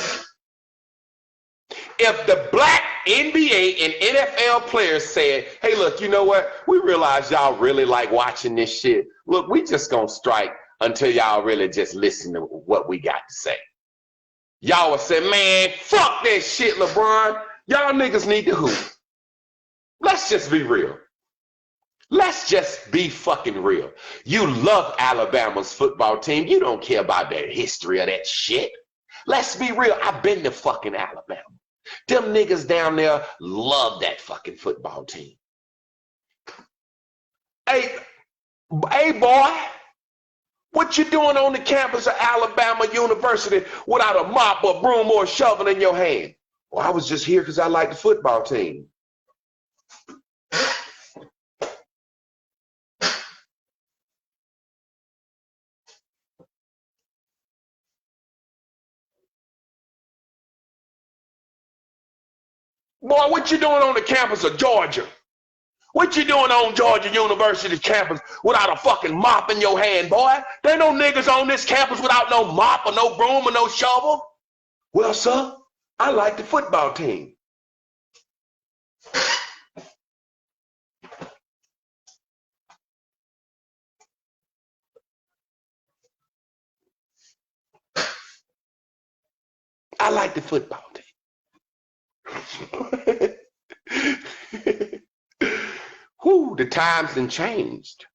If the black NBA and NFL players said, hey, look, you know what? We realize y'all really like watching this shit. Look, we just gonna strike until y'all really just listen to what we got to say. Y'all would say, man, fuck that shit, LeBron. Y'all niggas need to hoop. Let's just be real. Let's just be fucking real. You love Alabama's football team. You don't care about the history of that shit. Let's be real. I've been to fucking Alabama. Them niggas down there love that fucking football team. Hey boy, what you doing on the campus of Alabama University without a mop or broom or a shovel in your hand? Well, I was just here because I like the football team. Boy, what you doing on the campus of Georgia? What you doing on Georgia University's campus without a fucking mop in your hand, boy? There ain't no niggas on this campus without no mop or no broom or no shovel. Well, sir, I like the football team. I like the football team. Whew, the times done changed.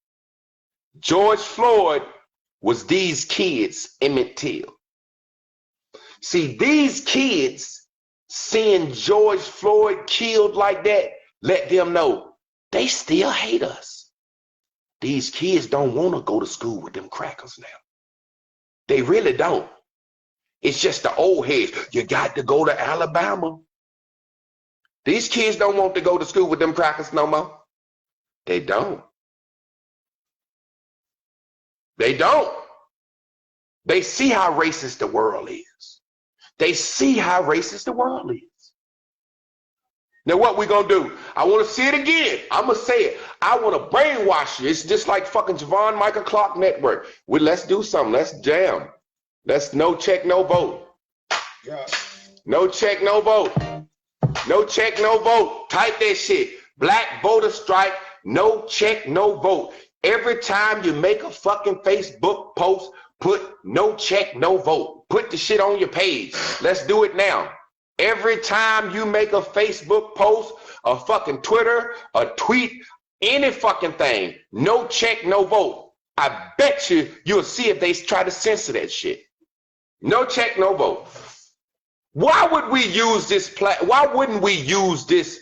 George Floyd was these kids' Emmett Till. See, these kids seeing George Floyd killed like that, let them know they still hate us. These kids don't want to go to school with them crackers now. They really don't. It's just the old heads. You got to go to Alabama. These kids don't want to go to school with them crackers no more. They don't. They don't. They see how racist the world is. They see how racist the world is. Now what we gonna do? I want to see it again. I'm gonna say it. I want to brainwash you. It's just like fucking Javon Michael Clark Network. Let's do something. Let's jam. Let's no check, no vote. Yeah. No check, no vote. No check, no vote. Type that shit. Black voter strike. No check, no vote. Every time you make a fucking Facebook post, put no check, no vote. Put the shit on your page. Let's do it now. Every time you make a Facebook post, a fucking Twitter, a tweet, any fucking thing, no check, no vote. I bet you'll see if they try to censor that shit. No check, no vote. Why would we use this why wouldn't we use this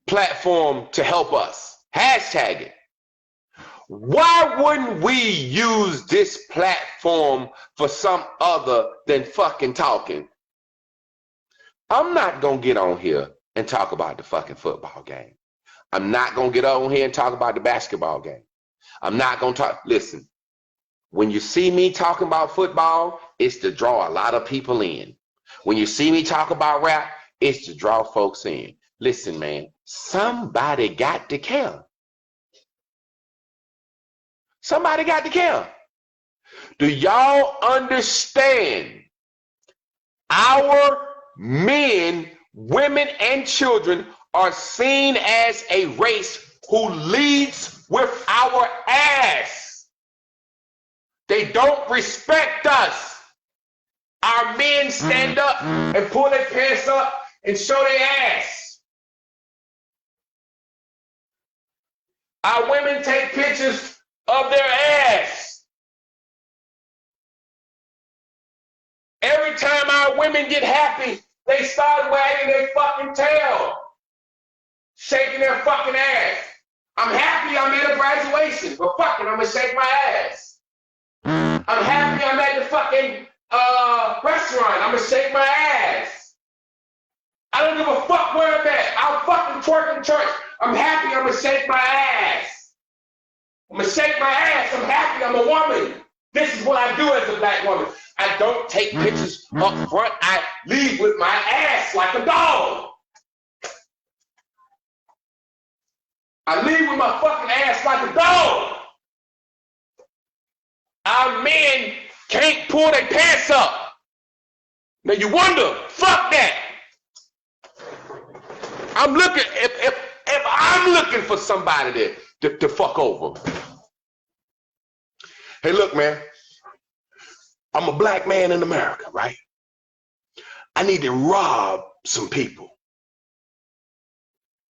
platform to help us? Hashtag it. Why wouldn't we use this platform for some other than fucking talking? I'm not going to get on here and talk about the fucking football game. I'm not going to get on here and talk about the basketball game. I'm not going to talk. Listen, when you see me talking about football, it's to draw a lot of people in. When you see me talk about rap, it's to draw folks in. Listen, man, somebody got to care. Somebody got to care. Do y'all understand? Our men, women, and children are seen as a race who leads with our ass. They don't respect us. Our men stand up and pull their pants up and show their ass. Our women take pictures of their ass. Every time our women get happy, they start wagging their fucking tail, shaking their fucking ass. I'm happy I'm at a graduation, but fucking I'm gonna shake my ass. I'm happy I'm at the fucking restaurant, I'm gonna shake my ass. I don't give a fuck where I'm at. I'll fucking twerk in church. I'm happy I'm gonna shake my ass. I'm gonna shake my ass. I'm happy I'm a woman. This is what I do as a black woman. I don't take pictures up front. I leave with my ass like a dog. I leave with my fucking ass like a dog. Our men can't pull their pants up. Now you wonder, fuck that. I'm looking, if I'm looking for somebody to fuck over. Hey, look, man. I'm a black man in America, right? I need to rob some people.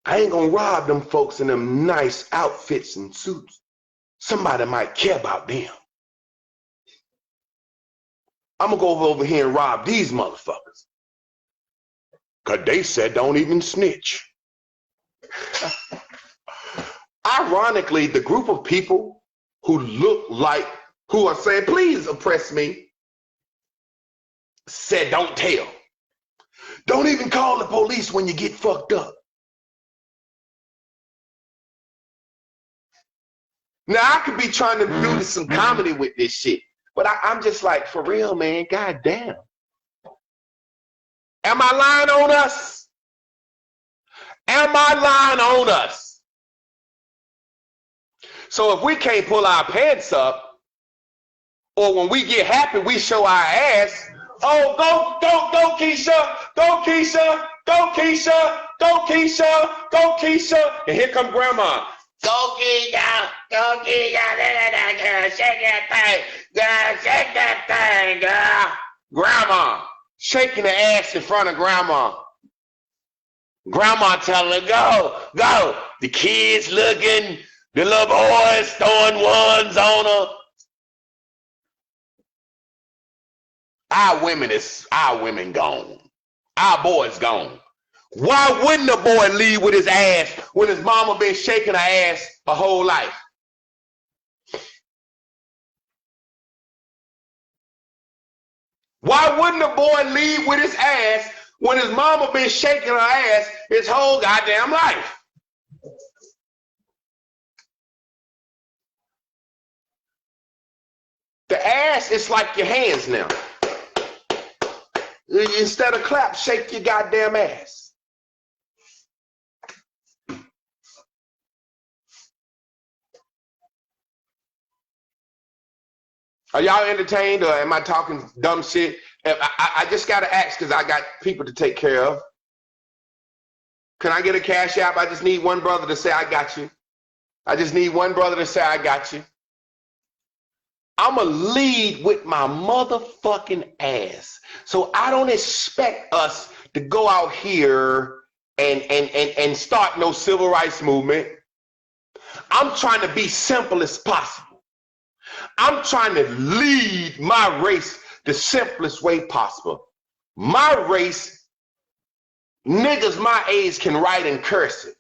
I ain't gonna rob them folks in them nice outfits and suits. Somebody might care about them. I'm gonna go over here and rob these motherfuckers. Cause they said don't even snitch. Ironically, the group of people who are saying, please oppress me, said don't tell. Don't even call the police when you get fucked up. Now, I could be trying to do some comedy with this shit, but I'm just like, for real, man, goddamn. Am I lying on us? Am I lying on us? So if we can't pull our pants up, or when we get happy, we show our ass, oh, go, Keisha, go, Keisha, go, Keisha, go, Keisha, go, Keisha, and here come grandma. Go, Keisha, girl, shake that thing, girl. Grandma, shaking the ass in front of grandma. Grandma telling her, go. The kids looking, the little boys throwing ones on her. Our women gone. Our boys gone. Why wouldn't a boy leave with his ass when his mama been shaking her ass her whole life? Why wouldn't a boy leave with his ass when his mama been shaking her ass his whole goddamn life? The ass is like your hands now. Instead of clap, shake your goddamn ass. Are y'all entertained, or am I talking dumb shit? I just got to ask because I got people to take care of. Can I get a cash app? I just need one brother to say, I got you. I just need one brother to say, I got you. I'm going to lead with my motherfucking ass. So I don't expect us to go out here and start no civil rights movement. I'm trying to be simple as possible. I'm trying to lead my race the simplest way possible. My race, niggas my age can write in cursive,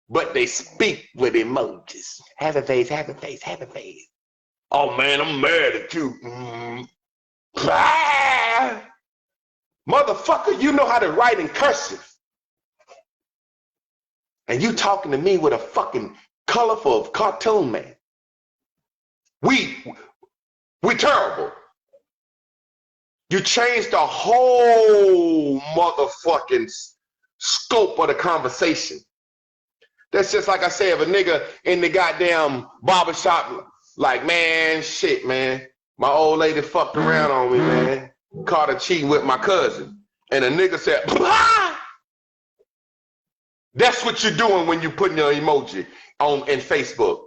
but they speak with emojis. Happy face, happy face, happy face. Oh man, I'm mad at you. Motherfucker, you know how to write in cursive. And you talking to me with a fucking colorful cartoon, man. We terrible. You changed the whole motherfucking scope of the conversation. That's just like I said, if a nigga in the goddamn barbershop, like, man, shit, man. My old lady fucked around on me, man. Caught her cheating with my cousin. And a nigga said, bah! That's what you're doing when you putting your emoji in Facebook.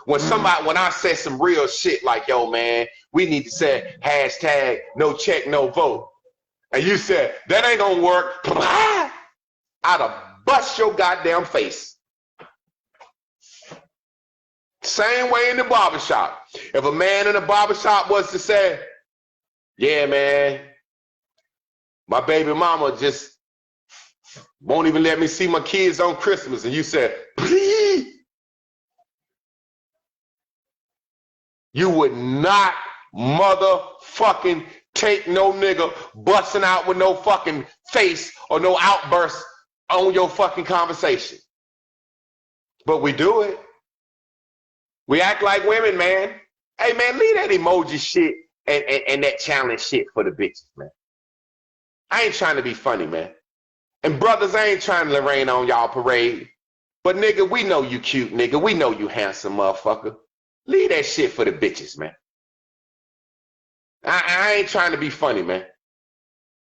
When I say some real shit like, yo, man, we need to say hashtag no check, no vote. And you said, that ain't gonna work. I'd have bust your goddamn face. Same way in the barbershop. If a man in the barbershop was to say, yeah, man, my baby mama just won't even let me see my kids on Christmas. And you said, please. You would not motherfucking take no nigga busting out with no fucking face or no outburst on your fucking conversation. But we do it. We act like women, man. Hey, man, leave that emoji shit and that challenge shit for the bitches, man. I ain't trying to be funny, man. And brothers, I ain't trying to rain on y'all parade. But nigga, we know you cute, nigga. We know you handsome motherfucker. Leave that shit for the bitches, man. I ain't trying to be funny, man.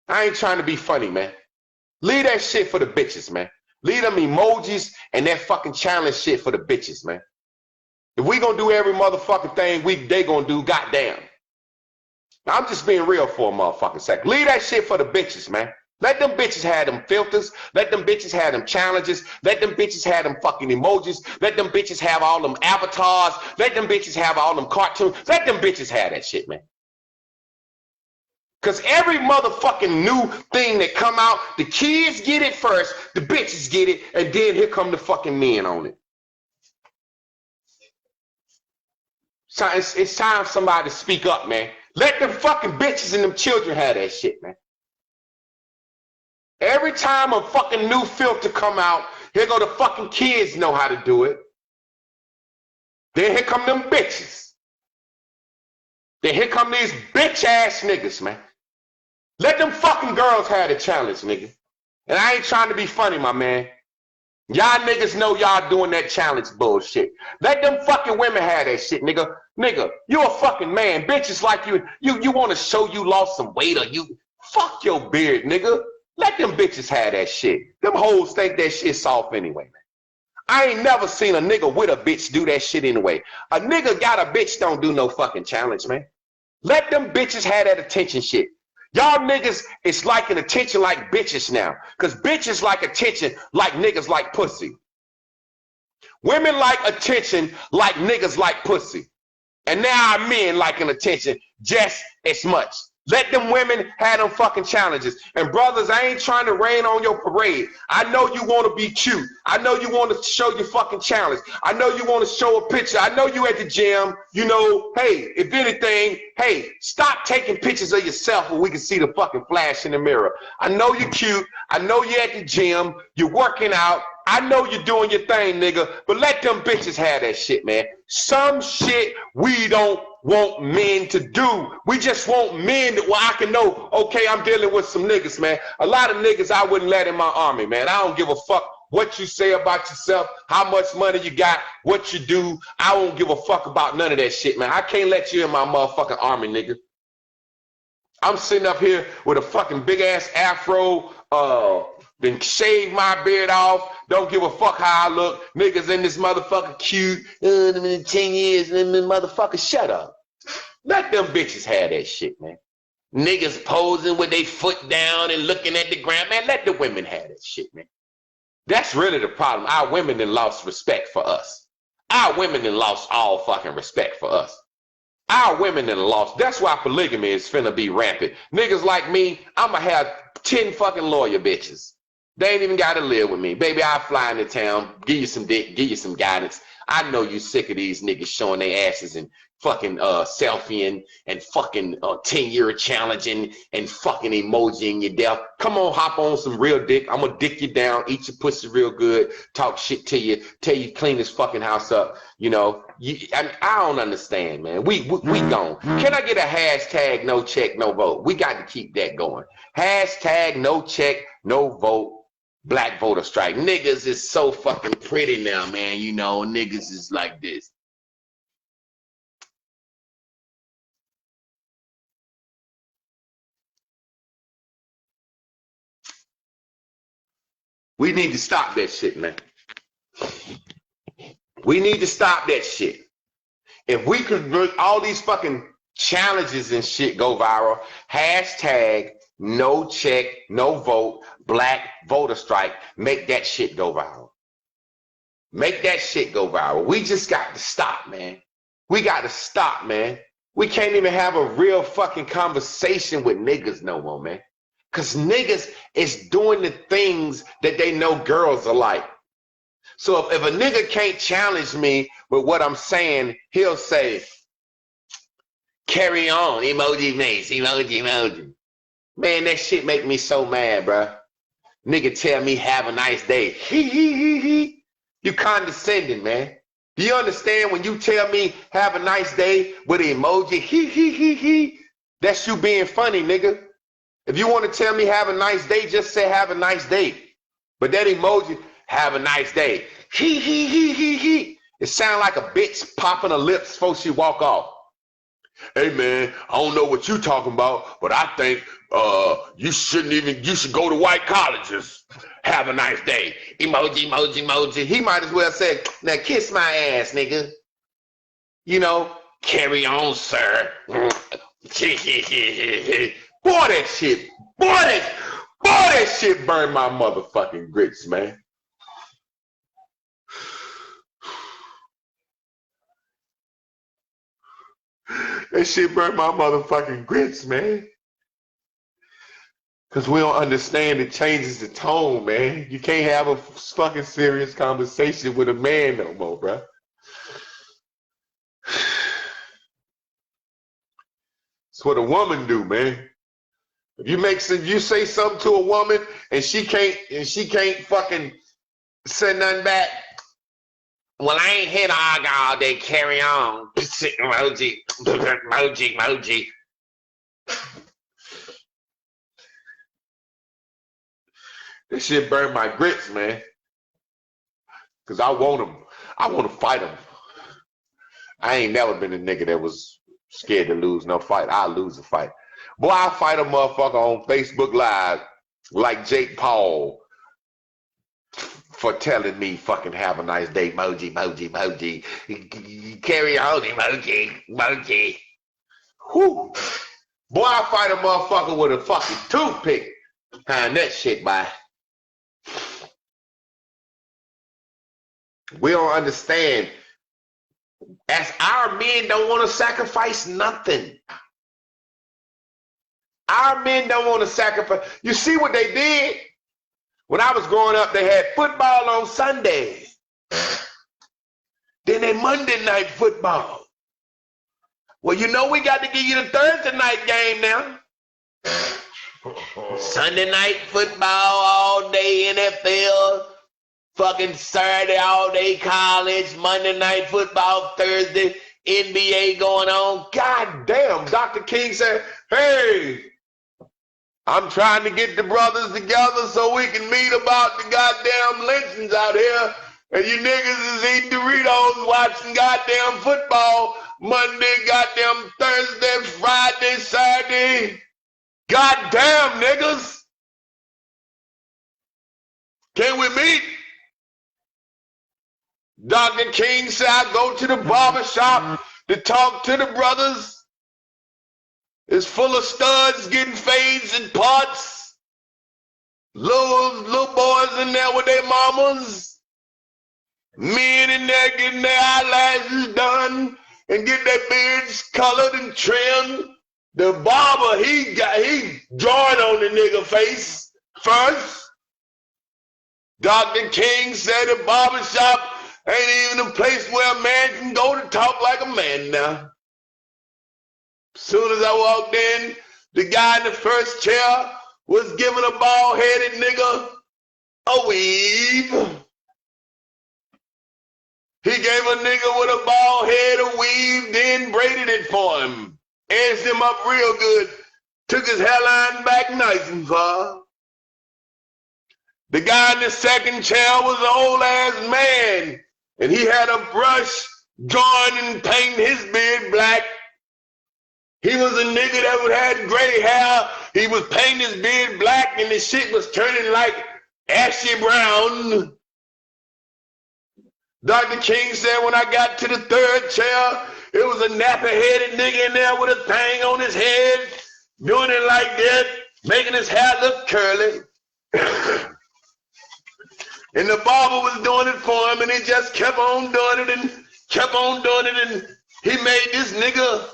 I ain't trying to be funny, man. Leave that shit for the bitches, man. Leave them emojis and that fucking challenge shit for the bitches, man. If we gonna do every motherfucking thing they gonna do, goddamn. Now, I'm just being real for a motherfucking second. Leave that shit for the bitches, man. Let them bitches have them filters. Let them bitches have them challenges. Let them bitches have them fucking emojis. Let them bitches have all them avatars. Let them bitches have all them cartoons. Let them bitches have that shit, man. Because every motherfucking new thing that come out, the kids get it first, the bitches get it, and then here come the fucking men on it. So it's time somebody to speak up, man. Let them fucking bitches and them children have that shit, man. Every time a fucking new filter come out, here go the fucking kids know how to do it. Then here come them bitches. Then here come these bitch ass niggas, man. Let them fucking girls have the challenge, nigga. And I ain't trying to be funny, my man. Y'all niggas know y'all doing that challenge bullshit. Let them fucking women have that shit, nigga. Nigga, you a fucking man. Bitches like you want to show you lost some weight or you. Fuck your beard, nigga. Let them bitches have that shit. Them hoes think that shit's soft anyway, man. I ain't never seen a nigga with a bitch do that shit anyway. A nigga got a bitch don't do no fucking challenge, man. Let them bitches have that attention shit. Y'all niggas is liking attention like bitches now. Because bitches like attention like niggas like pussy. Women like attention like niggas like pussy. And now our men liking attention just as much. Let them women have them fucking challenges. And brothers, I ain't trying to rain on your parade. I know you want to be cute. I know you want to show your fucking challenge. I know you want to show a picture. I know you at the gym. You know, hey, if anything, hey, stop taking pictures of yourself where we can see the fucking flash in the mirror. I know you're cute. I know you're at the gym. You're working out. I know you're doing your thing, nigga. But let them bitches have that shit, man. Some shit we don't want men to do. We just want men that, well, I can know, okay, I'm dealing with some niggas, man. A lot of niggas I wouldn't let in my army, man. I don't give a fuck what you say about yourself, how much money you got, what you do. I don't give a fuck about none of that shit, man. I can't let you in my motherfucking army, nigga. I'm sitting up here with a fucking big ass afro, then shave my beard off. Don't give a fuck how I look. Niggas in this motherfucker cute. In 10 years, motherfucker, shut up. Let them bitches have that shit, man. Niggas posing with their foot down and looking at the ground. Man, let the women have that shit, man. That's really the problem. Our women done lost respect for us. Our women done lost all fucking respect for us. Our women done lost. That's why polygamy is finna be rampant. Niggas like me, I'ma have 10 fucking lawyer bitches. They ain't even gotta live with me. Baby, I'll fly into town, give you some dick, give you some guidance. I know you sick of these niggas showing their asses and fucking selfieing and fucking 10-year challenging and fucking emojiing your death. Come on, hop on some real dick. I'm gonna dick you down, eat your pussy real good, talk shit to you, tell you clean this fucking house up. You know, I don't understand, man. We gone. Can I get a hashtag no check, no vote? We got to keep that going. Hashtag no check, no vote. Black voter strike. Niggas is so fucking pretty now, man. You know, niggas is like this. We need to stop that shit, man. We need to stop that shit. If we could make all these fucking challenges and shit go viral, hashtag no check, no vote, black voter strike, make that shit go viral. Make that shit go viral. We just got to stop, man. We got to stop, man. We can't even have a real fucking conversation with niggas no more, man. Because niggas is doing the things that they know girls are like. So if a nigga can't challenge me with what I'm saying, he'll say, carry on, emoji face, emoji, emoji. Man, that shit make me so mad, bruh. Nigga tell me have a nice day. He. You condescending, man. Do you understand when you tell me have a nice day with an emoji? He. That's you being funny, nigga. If you want to tell me have a nice day, just say have a nice day. But that emoji, have a nice day. He. It sound like a bitch popping her lips before she walk off. Hey man, I don't know what you talking about, but I think you should go to white colleges. Have a nice day. Emoji, emoji, emoji. He might as well say, now kiss my ass, nigga. You know, carry on, sir. Boy, that shit burned my motherfucking grits, man. That shit burned my motherfucking grits, man. Because we don't understand it changes the tone, man. You can't have a fucking serious conversation with a man no more, bro. It's what a woman do, man. If you say something to a woman and she can't fucking say nothing back. Well, I ain't here to argue all day. Carry on. Emoji, emoji, emoji. This shit burned my grits, man. Because I want him. I want to fight him. I ain't never been a nigga that was scared to lose no fight. I'll lose a fight. Boy, I'll fight a motherfucker on Facebook Live like Jake Paul for telling me fucking have a nice day, emoji, emoji, emoji. Carry on, emoji, emoji. Whew. Boy, I'll fight a motherfucker with a fucking toothpick behind that shit, boy. We don't understand. As our men don't want to sacrifice nothing. Our men don't want to sacrifice. You see what they did? When I was growing up, they had football on Sundays. Then they Monday night football. Well, you know we got to give you the Thursday night game now. Sunday night football all day, NFL. Fucking Saturday all day college. Monday night football, Thursday, NBA going on. God damn, Dr. King said, hey, I'm trying to get the brothers together so we can meet about the goddamn lynchings out here. And you niggas is eating Doritos, watching goddamn football Monday, goddamn Thursday, Friday, Saturday. Goddamn, niggas. Can we meet? Dr. King said I go to the barber shop to talk to the brothers. It's full of studs getting fades and parts. Little boys in there with their mamas. Men in there getting their eyelashes done and get their beards colored and trimmed. The barber, he drawing on the nigga face first. Dr. King said the barber shop Ain't even a place where a man can go to talk like a man now. Soon as I walked in, the guy in the first chair was giving a bald-headed nigga a weave. He gave a nigga with a bald head a weave, then braided it for him. Edged him up real good. Took his hairline back nice and far. The guy in the second chair was an old-ass man, and he had a brush drawing and painting his beard black. He was a nigga that would have gray hair. He was painting his beard black, and the shit was turning like ashy brown. Dr. King said when I got to the third chair, it was a nappy-headed nigga in there with a thing on his head, doing it like that, making his hair look curly. And the barber was doing it for him, and he just kept on doing it and kept on doing it, and he made this nigga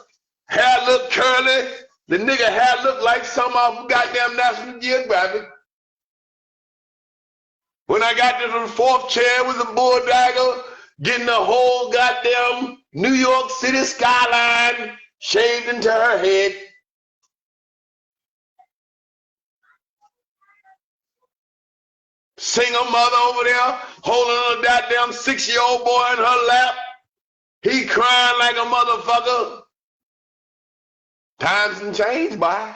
hair look curly. The nigga hair looked like some off goddamn National Geographic. When I got to the fourth chair, it was a bulldagger getting the whole goddamn New York City skyline shaved into her head. Single mother over there holding a goddamn 6-year-old boy in her lap. He crying like a motherfucker. Times and change, boy.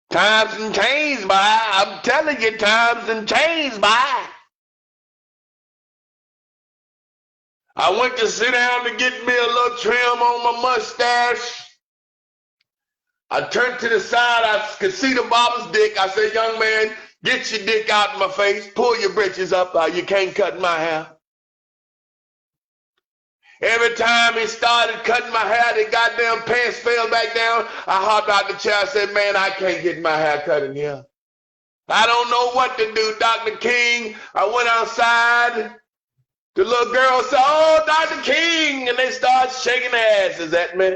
Times and change, boy. I'm telling you, times and change, boy. I went to sit down to get me a little trim on my mustache. I turned to the side. I could see the barber's dick. I said, young man, get your dick out of my face. Pull your britches up. You can't cut my hair. Every time he started cutting my hair, the goddamn pants fell back down. I hopped out the chair. I said, man, I can't get my hair cut in here. I don't know what to do, Dr. King. I went outside. The little girl said, oh, Dr. King. And they started shaking their asses at me.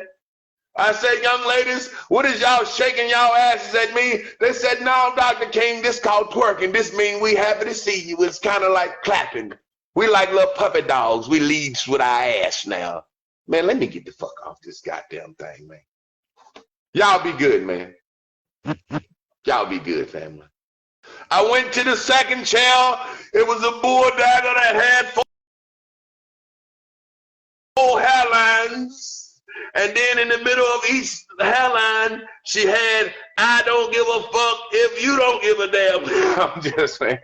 I said, young ladies, what is y'all shaking y'all asses at me? They said, no, Dr. King, this called twerking. This means we happy to see you. It's kind of like clapping. We like little puppy dogs. We leads with our ass now. Man, let me get the fuck off this goddamn thing, man. Y'all be good, man. Y'all be good, family. I went to the second chair. It was a bulldagger that had four hairlines. And then in the middle of each hairline, she had, I don't give a fuck if you don't give a damn. I'm just saying.